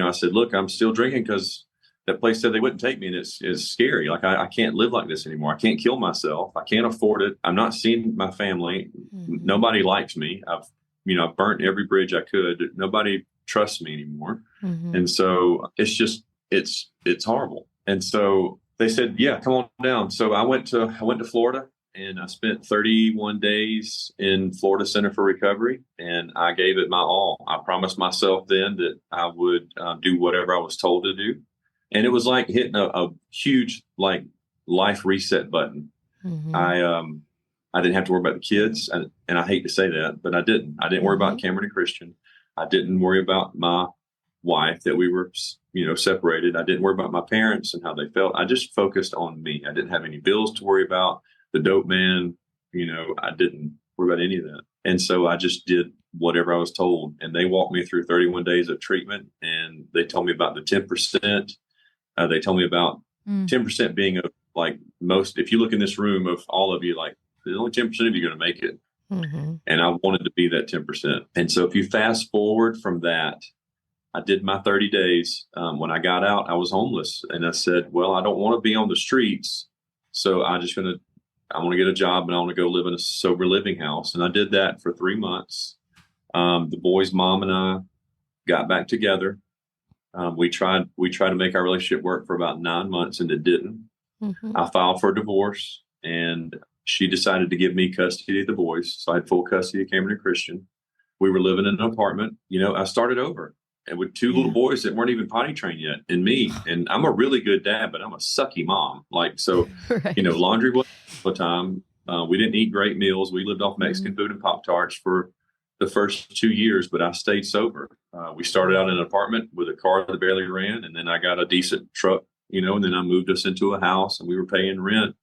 I said, look, I'm still drinking because that place said they wouldn't take me. And it's scary. Like, I can't live like this anymore. I can't kill myself. I can't afford it. I'm not seeing my family. Nobody likes me. I've burnt every bridge I could. Nobody trusts me anymore. And so it's horrible. And so they said, yeah, come on down. So I went to Florida, and I spent 31 days in Florida Center for Recovery, and I gave it my all. I promised myself then that I would do whatever I was told to do. And it was like hitting a huge, like, life reset button. I didn't have to worry about the kids. And I hate to say that, but I didn't. I didn't worry about Cameron and Christian. I didn't worry about my wife, that we were, separated. I didn't worry about my parents and how they felt. I just focused on me. I didn't have any bills to worry about. The dope man, I didn't worry about any of that. And so I just did whatever I was told. And they walked me through 31 days of treatment. And they told me about the 10%. They told me about 10% being most, if you look in this room of all of you, like, there's only 10% of you going to make it. And I wanted to be that 10%. And so if you fast forward from that, I did my 30 days. When I got out, I was homeless. And I said, well, I don't want to be on the streets. So I want to get a job, and I want to go live in a sober living house. And I did that for 3 months. The boy's mom and I got back together. We tried to make our relationship work for about 9 months, and it didn't. I filed for a divorce, and she decided to give me custody of the boys. So I had full custody of Cameron and Christian. We were living in an apartment. I started over, and with 2 little boys that weren't even potty trained yet, and me. And I'm a really good dad, but I'm a sucky mom. Right. Laundry was all the time. We didn't eat great meals. We lived off Mexican food and Pop-Tarts for the first 2 years, but I stayed sober. We started out in an apartment with a car that barely ran, and then I got a decent truck, and then I moved us into a house, and we were paying rent.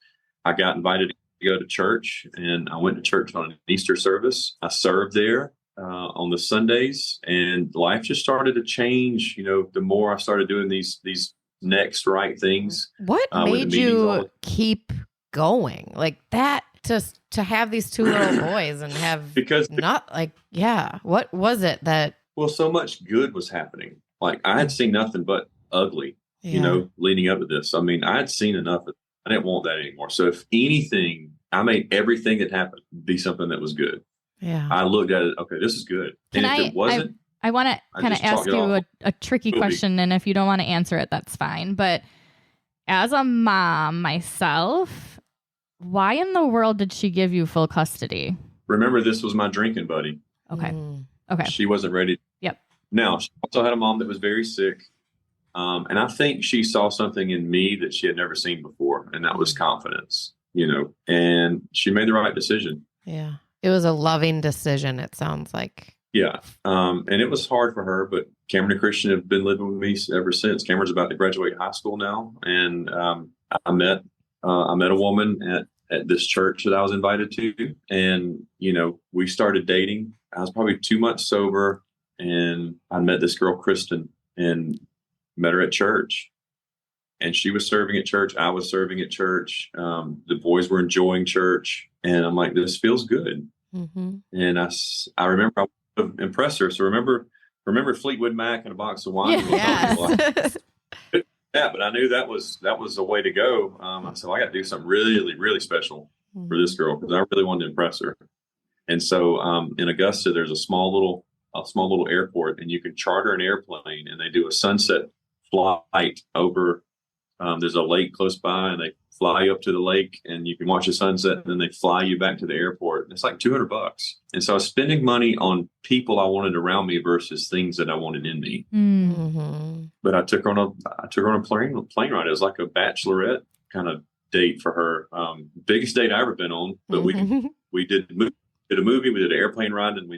I got invited to go to church, and I went to church on an Easter service. I served there on the Sundays, and life just started to change. The more I started doing these next right things. What made you keep going like that? To have these 2 little boys and have what was it that? Well, so much good was happening. Like, I had seen nothing but ugly, leading up to this. I mean, I had seen enough. I didn't want that anymore. So if anything, I made everything that happened be something that was good. Yeah. I looked at it. Okay, this is good. It wasn't, I want to kind of ask you a tricky question. And if you don't want to answer it, that's fine. But as a mom myself, why in the world did she give you full custody? Remember, this was my drinking buddy. Okay. Okay. She wasn't ready. Yep. Now, she also had a mom that was very sick. And I think she saw something in me that she had never seen before. And that was confidence, and she made the right decision. Yeah. It was a loving decision, it sounds like. Yeah. And it was hard for her, but Cameron and Christian have been living with me ever since. Cameron's about to graduate high school now. And I met a woman at this church that I was invited to. And, we started dating. I was probably 2 months sober, and I met this girl, Kristen, and met her at church. And she was serving at church. I was serving at church. The boys were enjoying church. And I'm like, this feels good. And I remember I wanted to impress her. So remember Fleetwood Mac and a box of wine? Yes. Yeah, but I knew that was a way to go. I said, I got to do something really, really special for this girl, because I really wanted to impress her. And so in Augusta, there's a small little airport, and you can charter an airplane, and they do a sunset flight over. There's a lake close by, and they fly you up to the lake, and you can watch the sunset, and then they fly you back to the airport. It's like $200. And so I was spending money on people I wanted around me versus things that I wanted in me. But I took her on a plane ride. It was like a bachelorette kind of date for her. Biggest date I ever been on. But we did a movie, we did an airplane ride, and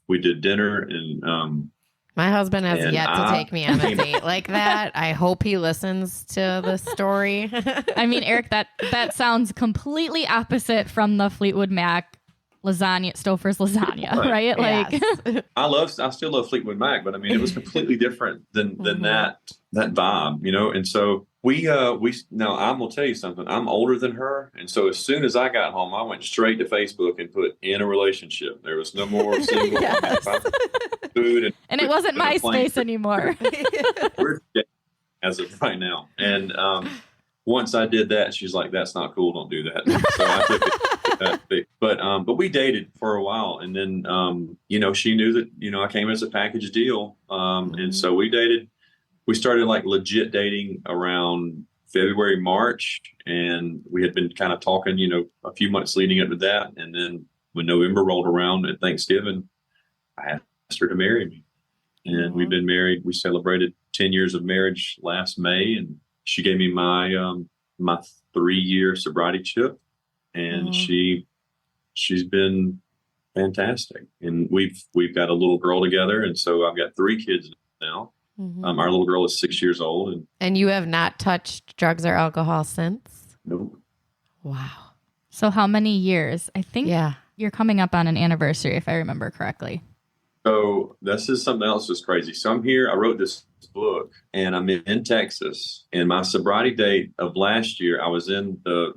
we did dinner. And my husband has yet to take me on a date like that. I hope he listens to the story. I mean, Erik, that sounds completely opposite from the Fleetwood Mac lasagna, Stouffer's lasagna, right? Like, I still love Fleetwood Mac, but I mean, it was completely different than that vibe, you know? And so now I'm gonna tell you something. I'm older than her. And so as soon as I got home, I went straight to Facebook and put in a relationship. There was no more single food. And it wasn't MySpace anymore. We're as of right now. And once I did that, she's like, "That's not cool. Don't do that." So I took it. But we dated for a while, and then you know, she knew that, you know, I came as a package deal, and so we dated. We started like legit dating around February, March, and we had been kind of talking, you know, a few months leading up to that, and then when November rolled around at Thanksgiving, I asked her to marry me, and we've been married. We celebrated 10 years of marriage last May, and she gave me my 3-year sobriety chip, and she's been fantastic. And we've got a little girl together, and so I've got 3 kids now. Our little girl is 6 years old, and you have not touched drugs or alcohol since? Nope. Wow. So how many years? I think you're coming up on an anniversary, if I remember correctly. So this is something else that's crazy. So I'm here. I wrote this book, and I'm in Texas. And my sobriety date of last year, I was in the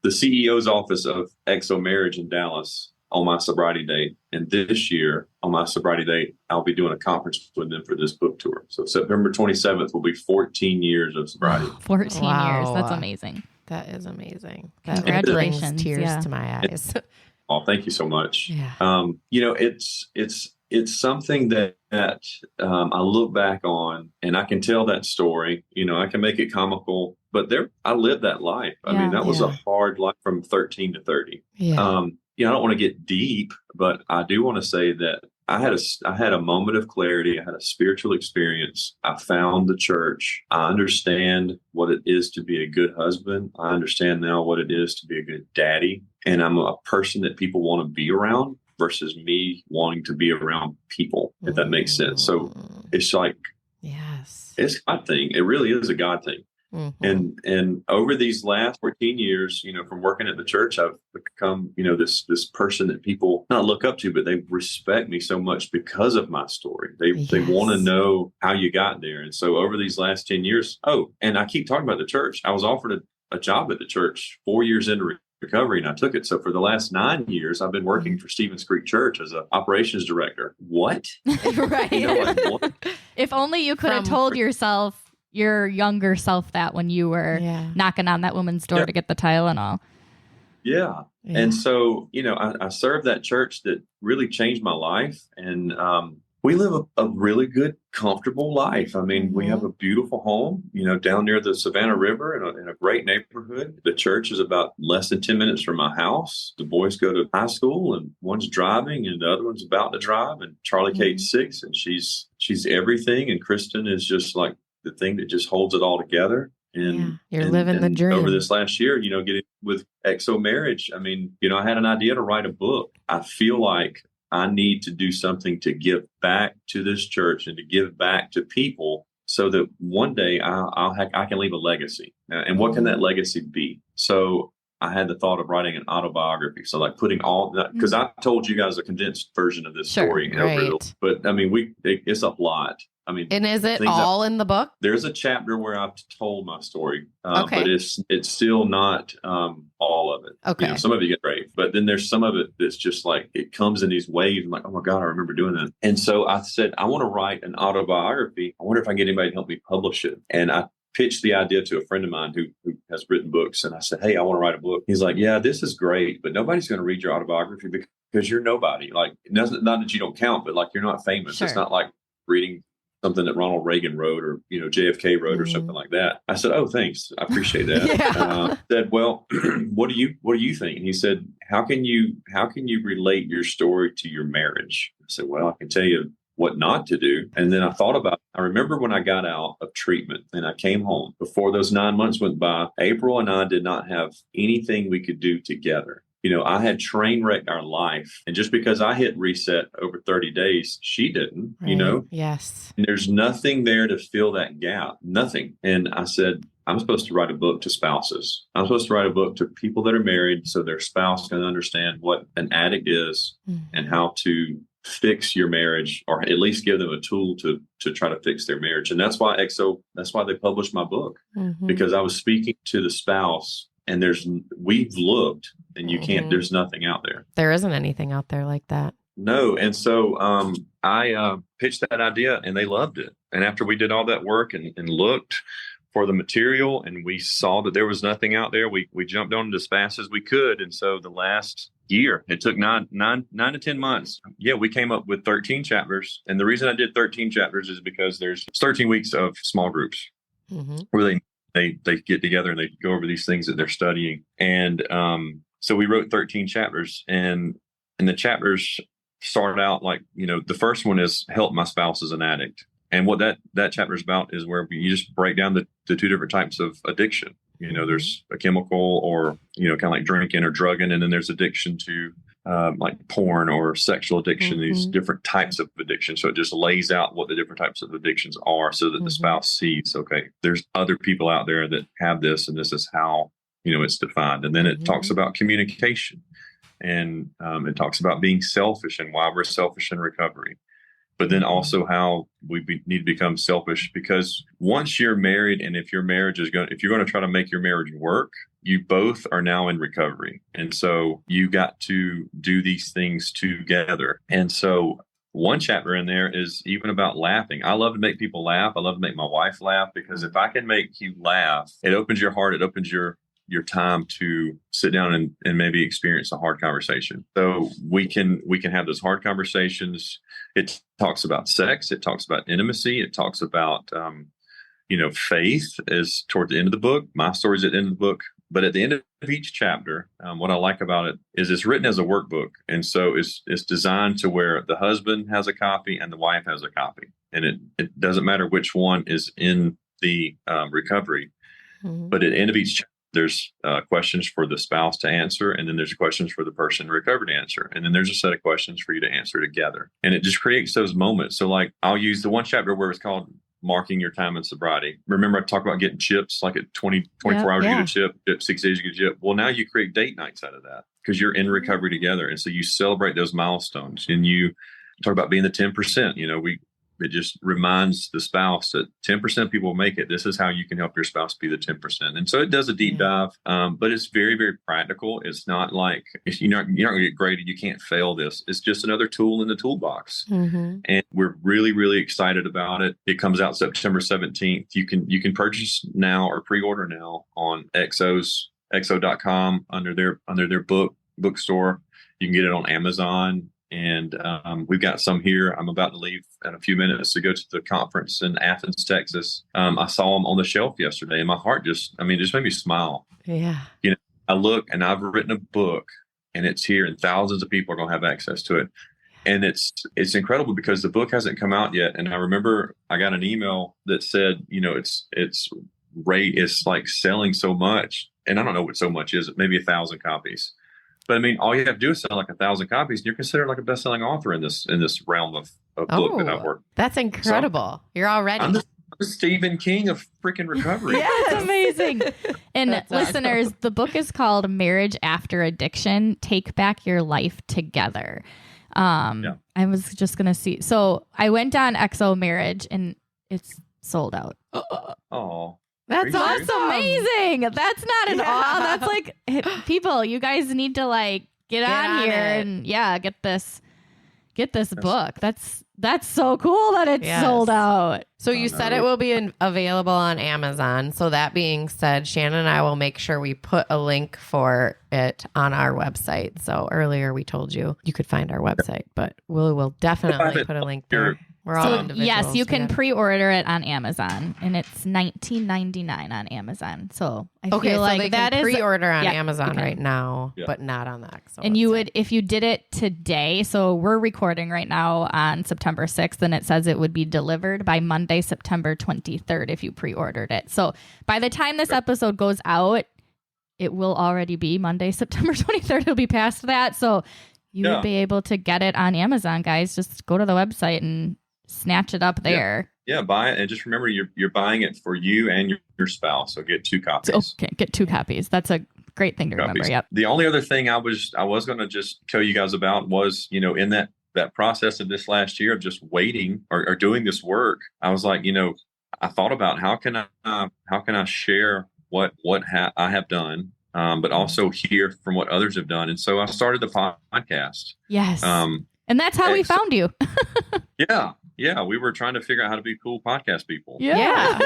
CEO's office of XO Marriage in Dallas on my sobriety date. And this year, on my sobriety date, I'll be doing a conference with them for this book tour. So September 27th will be 14 years of sobriety. 14 years. That's amazing. That is amazing. Congratulations. That brings tears to my eyes. Oh, thank you so much. Yeah. You know, it's something that I look back on, and I can tell that story. You know, I can make it comical, but I lived that life. I mean, that was a hard life from 13 to 30. Yeah. You know, I don't want to get deep, but I do want to say that I had a moment of clarity. I had a spiritual experience. I found the church. I understand what it is to be a good husband. I understand now what it is to be a good daddy. And I'm a person that people want to be around versus me wanting to be around people, if that makes sense. So it's like, it's a God thing. It really is a God thing. And over these last 14 years, you know, from working at the church, I've become, you know, this person that people not look up to, but they respect me so much because of my story. They want to know how you got there. And so over these last 10 years, and I keep talking about the church. I was offered a job at the church 4 years into recovery, and I took it. So for the last 9 years, I've been working for Stevens Creek Church as an operations director. What? Right. You know, like, what? If only you could have told yourself, your younger self, that when you were knocking on that woman's door to get the Tylenol. Yeah. And so, you know, I served that church that really changed my life. And we live a really good, comfortable life. I mean, we have a beautiful home, you know, down near the Savannah River in a great neighborhood. The church is about less than 10 minutes from my house. The boys go to high school, and one's driving and the other one's about to drive. And Charlie Kate's 6, and she's everything. And Kristen is just like the thing that just holds it all together. And you're living the dream. Over this last year, you know, getting with XO Marriage, I mean, you know, I had an idea to write a book. I feel like I need to do something to give back to this church and to give back to people so that one day I can leave a legacy. And what can that legacy be? So I had the thought of writing an autobiography. So like putting all that, because I told you guys a condensed version of this story. But I mean, it's a lot. I mean, and is it all in the book? There's a chapter where I've told my story, but it's still not all of it. Okay, you know, some of it gets great, but then there's some of it that's just like it comes in these waves. I'm like, oh my God, I remember doing that. And so I said, I want to write an autobiography. I wonder if I can get anybody to help me publish it. And I pitched the idea to a friend of mine who has written books, and I said, hey, I want to write a book. He's like, yeah, this is great, but nobody's going to read your autobiography because you're nobody. Like, not that you don't count, but like you're not famous. It's not like reading something that Ronald Reagan wrote or, you know, JFK wrote or something like that. I said, oh, thanks. I appreciate that. Said, well, what do you think? And he said, how can you relate your story to your marriage? I said, well, I can tell you what not to do. And then I remember when I got out of treatment and I came home, before those 9 months went by, April and I did not have anything we could do together. You know, I had train wrecked our life. And just because I hit reset over 30 days, she didn't, you know? Yes. And there's nothing there to fill that gap, nothing. And I said, I'm supposed to write a book to spouses. I'm supposed to write a book to people that are married so their spouse can understand what an addict is and how to fix your marriage, or at least give them a tool to try to fix their marriage. And that's why that's why they published my book, because I was speaking to the spouse, and we've looked, and you can't, there's nothing out there. There isn't anything out there like that. No. And so I pitched that idea, and they loved it. And after we did all that work and looked for the material, and we saw that there was nothing out there, we jumped on it as fast as we could. And so the last year, it took 9 to 10 months. Yeah, we came up with 13 chapters. And the reason I did 13 chapters is because there's 13 weeks of small groups where they get together and they go over these things that they're studying. And so we wrote 13 chapters, and the chapters start out like, the first one is help my spouse as an addict. And what that chapter is about is where you just break down the two different types of addiction. There's a chemical, or, kind of like drinking or drugging. And then there's addiction to like porn or sexual addiction, these different types of addiction. So it just lays out what the different types of addictions are, so that the spouse sees, okay, there's other people out there that have this, and this is how, it's defined. And then it talks about communication, and it talks about being selfish and why we're selfish in recovery. But then also how we need to become selfish, because once you're married, and if your marriage if you're going to try to make your marriage work, you both are now in recovery. And so you got to do these things together. And so one chapter in there is even about laughing. I love to make people laugh. I love to make my wife laugh, because if I can make you laugh, it opens your heart. It opens your time to sit down and maybe experience a hard conversation. So we can have those hard conversations. It talks about sex. It talks about intimacy. It talks about, faith is toward the end of the book. My story's at the end of the book. But at the end of each chapter, what I like about it is it's written as a workbook. And so it's designed to where the husband has a copy and the wife has a copy. And it doesn't matter which one is in the recovery. But at the end of each chapter, there's questions for the spouse to answer, and then there's questions for the person in recovery to answer. And then there's a set of questions for you to answer together. And it just creates those moments. So like, I'll use the one chapter where it's called Marking Your Time in Sobriety. Remember, I talked about getting chips, like at 24 hours, you get a chip, at 6 days, you get a chip. Well, now you create date nights out of that, because you're in recovery together. And so you celebrate those milestones, and you talk about being the 10%. It just reminds the spouse that 10% of people make it. This is how you can help your spouse be the 10%. And so it does a deep dive, but it's very, very practical. It's not like you're not going to get graded. You can't fail this. It's just another tool in the toolbox. And we're really, really excited about it. It comes out September 17th. You can purchase now or pre-order now on XO.com under their bookstore. You can get it on Amazon. And we've got some here. I'm about to leave in a few minutes to go to the conference in Athens, Texas. I saw them on the shelf yesterday, and my heart just made me smile. Yeah. I look, and I've written a book, and it's here, and thousands of people are going to have access to it. And it's incredible, because the book hasn't come out yet. And I remember I got an email that said, it's like selling so much. And I don't know what so much is, maybe 1,000 copies. But I mean, all you have to do is sell like 1,000 copies, and you're considered like a best-selling author in this realm of book that I've worked. That's incredible! So, you're already. I'm the Stephen King of freaking recovery. Yeah, it's amazing. And that's listeners, awesome. The book is called Marriage After Addiction: Take Back Your Life Together. I was just gonna see. So I went on XO Marriage, and it's sold out. Oh. That's awesome. Amazing. That's not an awe. That's like, people, you guys need to like get on here and get this book. That's so cool that it's sold out. So you said it will be available on Amazon. So that being said, Shannon and I will make sure we put a link for it on our website. So earlier we told you could find our website, but we'll definitely put a link there. We're all individuals. Yes, you can pre-order it on Amazon, and it's $19.99 on Amazon. So I feel like they that can is pre-order on Amazon right now, but not on the XO. And you would, if you did it today. So we're recording right now on September 6th, and it says it would be delivered by Monday, September 23rd, if you pre-ordered it. So by the time this episode goes out, it will already be Monday, September 23rd. It'll be past that, so you would be able to get it on Amazon, guys. Just go to the website and snatch it up there. Yeah, buy it, and just remember you're buying it for you and your spouse. So get 2 copies. Okay, get 2 copies. That's a great thing to remember. Yep. The only other thing I was going to just tell you guys about was, in that process of this last year of just waiting or doing this work, I was like, I thought about how can I share what I have done, but also hear from what others have done, and so I started the podcast. Yes, and that's how we found you. Yeah, we were trying to figure out how to be cool podcast people. Yeah.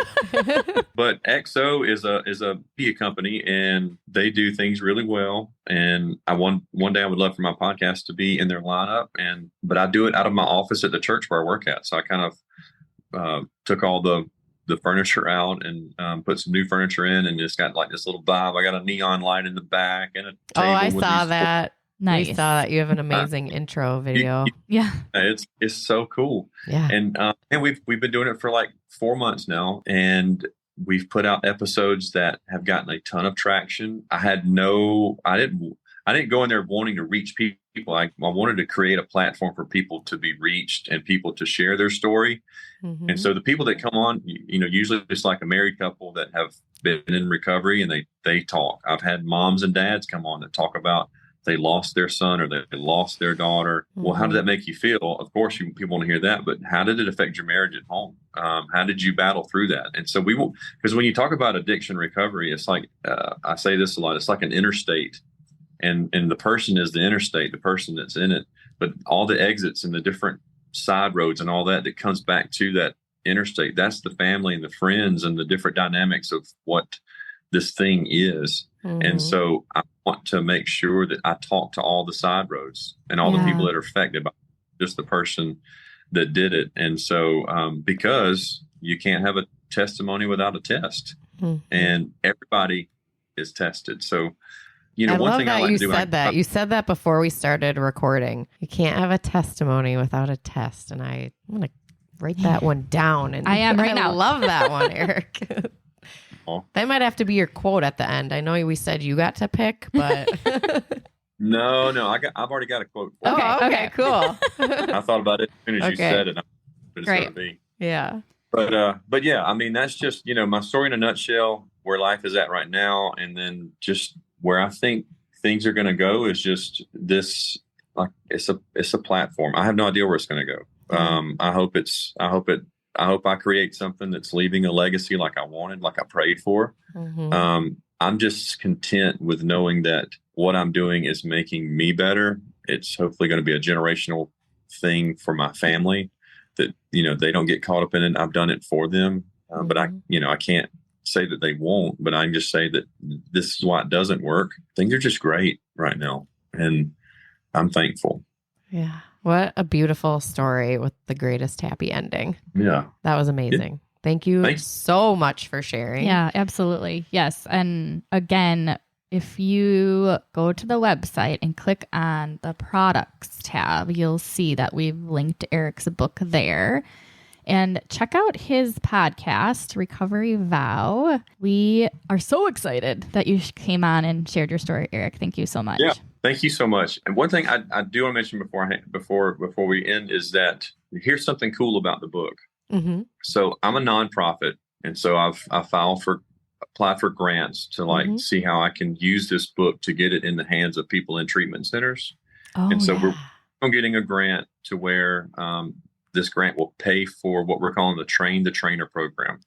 But XO is a media company, and they do things really well. And one day I would love for my podcast to be in their lineup, but I do it out of my office at the church where I work at. So I kind of took all the furniture out and put some new furniture in, and it's got like this little vibe. I got a neon light in the back and a table. Oh, I saw that. Nice. We saw that. You have an amazing intro video. Yeah. It's so cool. Yeah. And we've been doing it for like 4 months now, and we've put out episodes that have gotten a ton of traction. I didn't go in there wanting to reach people. I wanted to create a platform for people to be reached and people to share their story. Mm-hmm. And so the people that come on, usually it's like a married couple that have been in recovery, and they talk. I've had moms and dads come on that talk about they lost their son or they lost their daughter. Mm-hmm. Well, how did that make you feel? Of course, people want to hear that, but how did it affect your marriage at home? How did you battle through that? And so because when you talk about addiction recovery, it's like, I say this a lot, it's like an interstate, and the person is the interstate, the person that's in it, but all the exits and the different side roads and all that comes back to that interstate. That's the family and the friends and the different dynamics of what this thing is. Mm-hmm. And so I want to make sure that I talk to all the side roads and all the people that are affected by just the person that did it. And so because you can't have a testimony without a test, and everybody is tested. So, I love that you said that. You said that before we started recording. You can't have a testimony without a test. And I'm going to write that one down. And I am right now. I love that one, Erik. That might have to be your quote at the end. I know we said you got to pick, but no, I've already got a quote. Okay, cool. I thought about it as soon as you said it. It's going to be. Yeah. But yeah, I mean, that's just, my story in a nutshell, where life is at right now. And then just where I think things are going to go is just this, like, it's a platform. I have no idea where it's going to go. I hope I create something that's leaving a legacy like I wanted, like I prayed for. Mm-hmm. I'm just content with knowing that what I'm doing is making me better. It's hopefully going to be a generational thing for my family, that, they don't get caught up in it. I've done it for them. But I can't say that they won't, but I can just say that this is why it doesn't work. Things are just great right now, and I'm thankful. Yeah. What a beautiful story with the greatest happy ending. Yeah. That was amazing. Yeah. Thank you so much for sharing. Yeah, absolutely. Yes. And again, if you go to the website and click on the products tab, you'll see that we've linked Erik's book there. And check out his podcast, Recovery Vow. We are so excited that you came on and shared your story, Erik. Thank you so much. Yeah, thank you so much. And one thing I do want to mention before we end is that here's something cool about the book. Mm-hmm. So I'm a nonprofit, and so I applied for grants to see how I can use this book to get it in the hands of people in treatment centers. Oh, and so we're getting a grant to where this grant will pay for what we're calling the Train the Trainer program.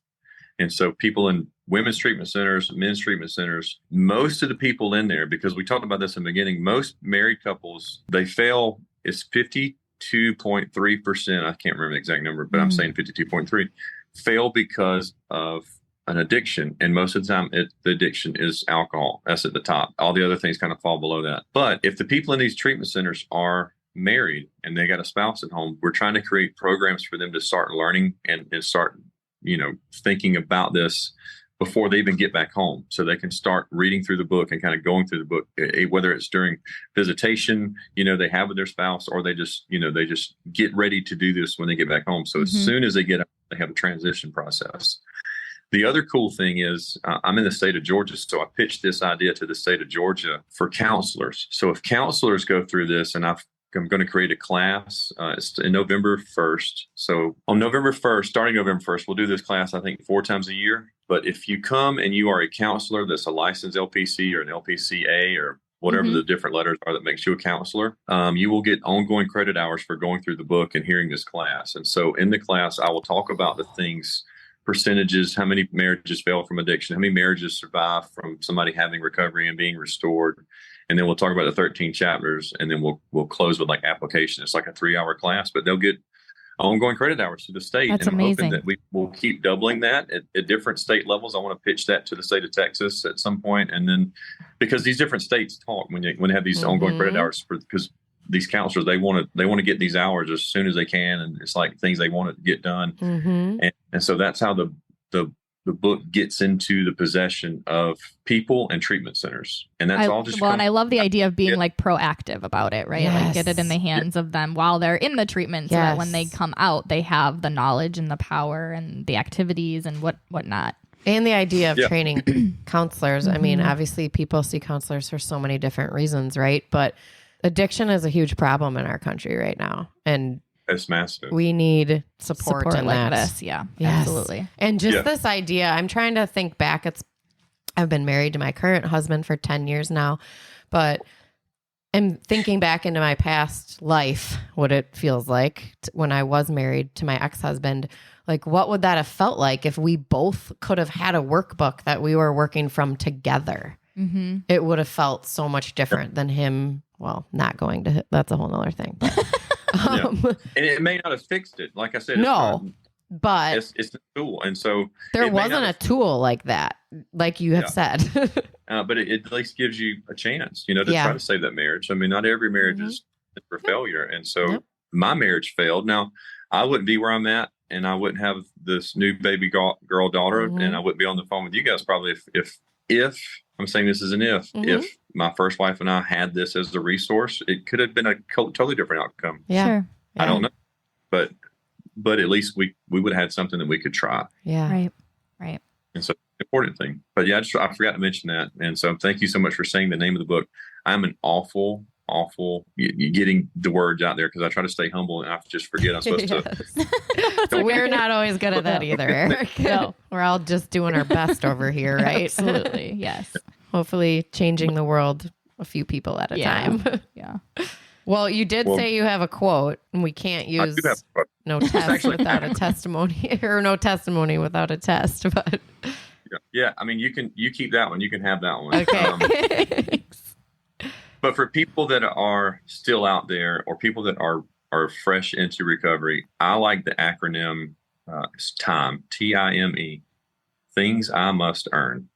And so people in women's treatment centers, men's treatment centers, most of the people in there, because we talked about this in the beginning, most married couples, they fail. It's 52.3%. I can't remember the exact number, but I'm saying 52.3 fail because of an addiction. And most of the time, the addiction is alcohol. That's at the top. All the other things kind of fall below that. But if the people in these treatment centers are married and they got a spouse at home, we're trying to create programs for them to start learning and start, thinking about this before they even get back home, so they can start reading through the book and kind of going through the book, whether it's during visitation, they have with their spouse, or they just get ready to do this when they get back home. So as soon as they get out, they have a transition process. The other cool thing is I'm in the state of Georgia, so I pitched this idea to the state of Georgia for counselors. So if counselors go through this, and I'm going to create a class. It's in November 1st. So on November 1st, starting November 1st, we'll do this class, I think, 4 times a year. But if you come and you are a counselor that's a licensed LPC or an LPCA or whatever the different letters are that makes you a counselor, you will get ongoing credit hours for going through the book and hearing this class. And so in the class, I will talk about the things, percentages, how many marriages fail from addiction, how many marriages survive from somebody having recovery and being restored. And then we'll talk about the 13 chapters, and then we'll close with like application. It's like a 3-hour class, but they'll get ongoing credit hours to the state. That's and I'm amazing. hoping that we will keep doubling that at different state levels. I want to pitch that to the state of Texas at some point. And then because these different states talk when they have these ongoing credit hours, because these counselors, they want to get these hours as soon as they can. And it's like things they want to get done. And so that's how the book gets into the possession of people and treatment centers. And that's all just and I love the idea of being like proactive about it, right? Like get it in the hands of them while they're in the treatment so that when they come out, they have the knowledge and the power and the activities and whatnot. And the idea of training counselors. I mean, obviously people see counselors for so many different reasons, right? But addiction is a huge problem in our country right now. And it's massive. We need support in like that. This. Yeah, absolutely. And just this idea, I'm trying to think back. I've been married to my current husband for 10 years now, but I'm thinking back into my past life, what it feels like when I was married to my ex-husband. Like, what would that have felt like if we both could have had a workbook that we were working from together? It would have felt so much different than him. Well, not going to, that's a whole nother thing. But, and it may not have fixed it. Like I said, but it's a tool. And so there wasn't a tool like that, like you have said. But it at least gives you a chance, to try to save that marriage. I mean, not every marriage is for failure. And so my marriage failed. Now, I wouldn't be where I'm at, and I wouldn't have this new baby girl daughter, and I wouldn't be on the phone with you guys probably if I'm saying this is an if my first wife and I had this as the resource, it could have been a totally different outcome. Yeah. Sure. I don't know, but at least we would have had something that we could try. Yeah. Right. And so important thing, but I forgot to mention that. And so thank you so much for saying the name of the book. I'm an awful getting the words out there because I try to stay humble and I just forget I'm supposed to. We're not always good at that either, Eric. No. We're all just doing our best over here, right? Absolutely. Yes. Hopefully changing the world a few people at a time. Yeah. Well, you did say you have a quote, and we can't use no test without a testimony, or no testimony without a test. But yeah, I mean, you keep that one. You can have that one. Okay. But for people that are still out there, or people that are fresh into recovery, I like the acronym TIME, TIME, things I must earn.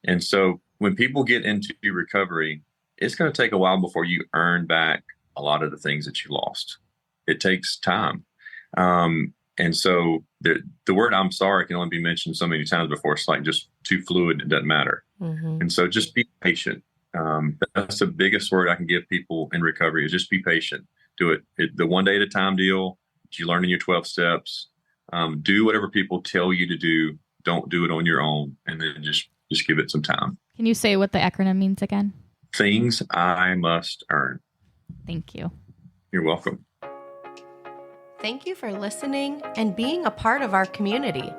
And so when people get into recovery, it's going to take a while before you earn back a lot of the things that you lost. It takes time. And so the word I'm sorry can only be mentioned so many times before it's like just too fluid. It doesn't matter. And so just be patient. That's the biggest word I can give people in recovery is just be patient. Do it the one day at a time deal that you learn in your 12 steps. Do whatever people tell you to do. Don't do it on your own. And then just give it some time. Can you say what the acronym means again? Things I must earn. Thank you. You're welcome. Thank you for listening and being a part of our community.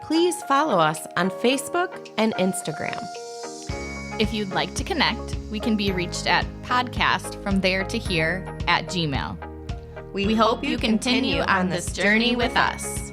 Please follow us on Facebook and Instagram. If you'd like to connect, we can be reached at podcastfromtheretohere@gmail.com. We hope you continue on this journey with us.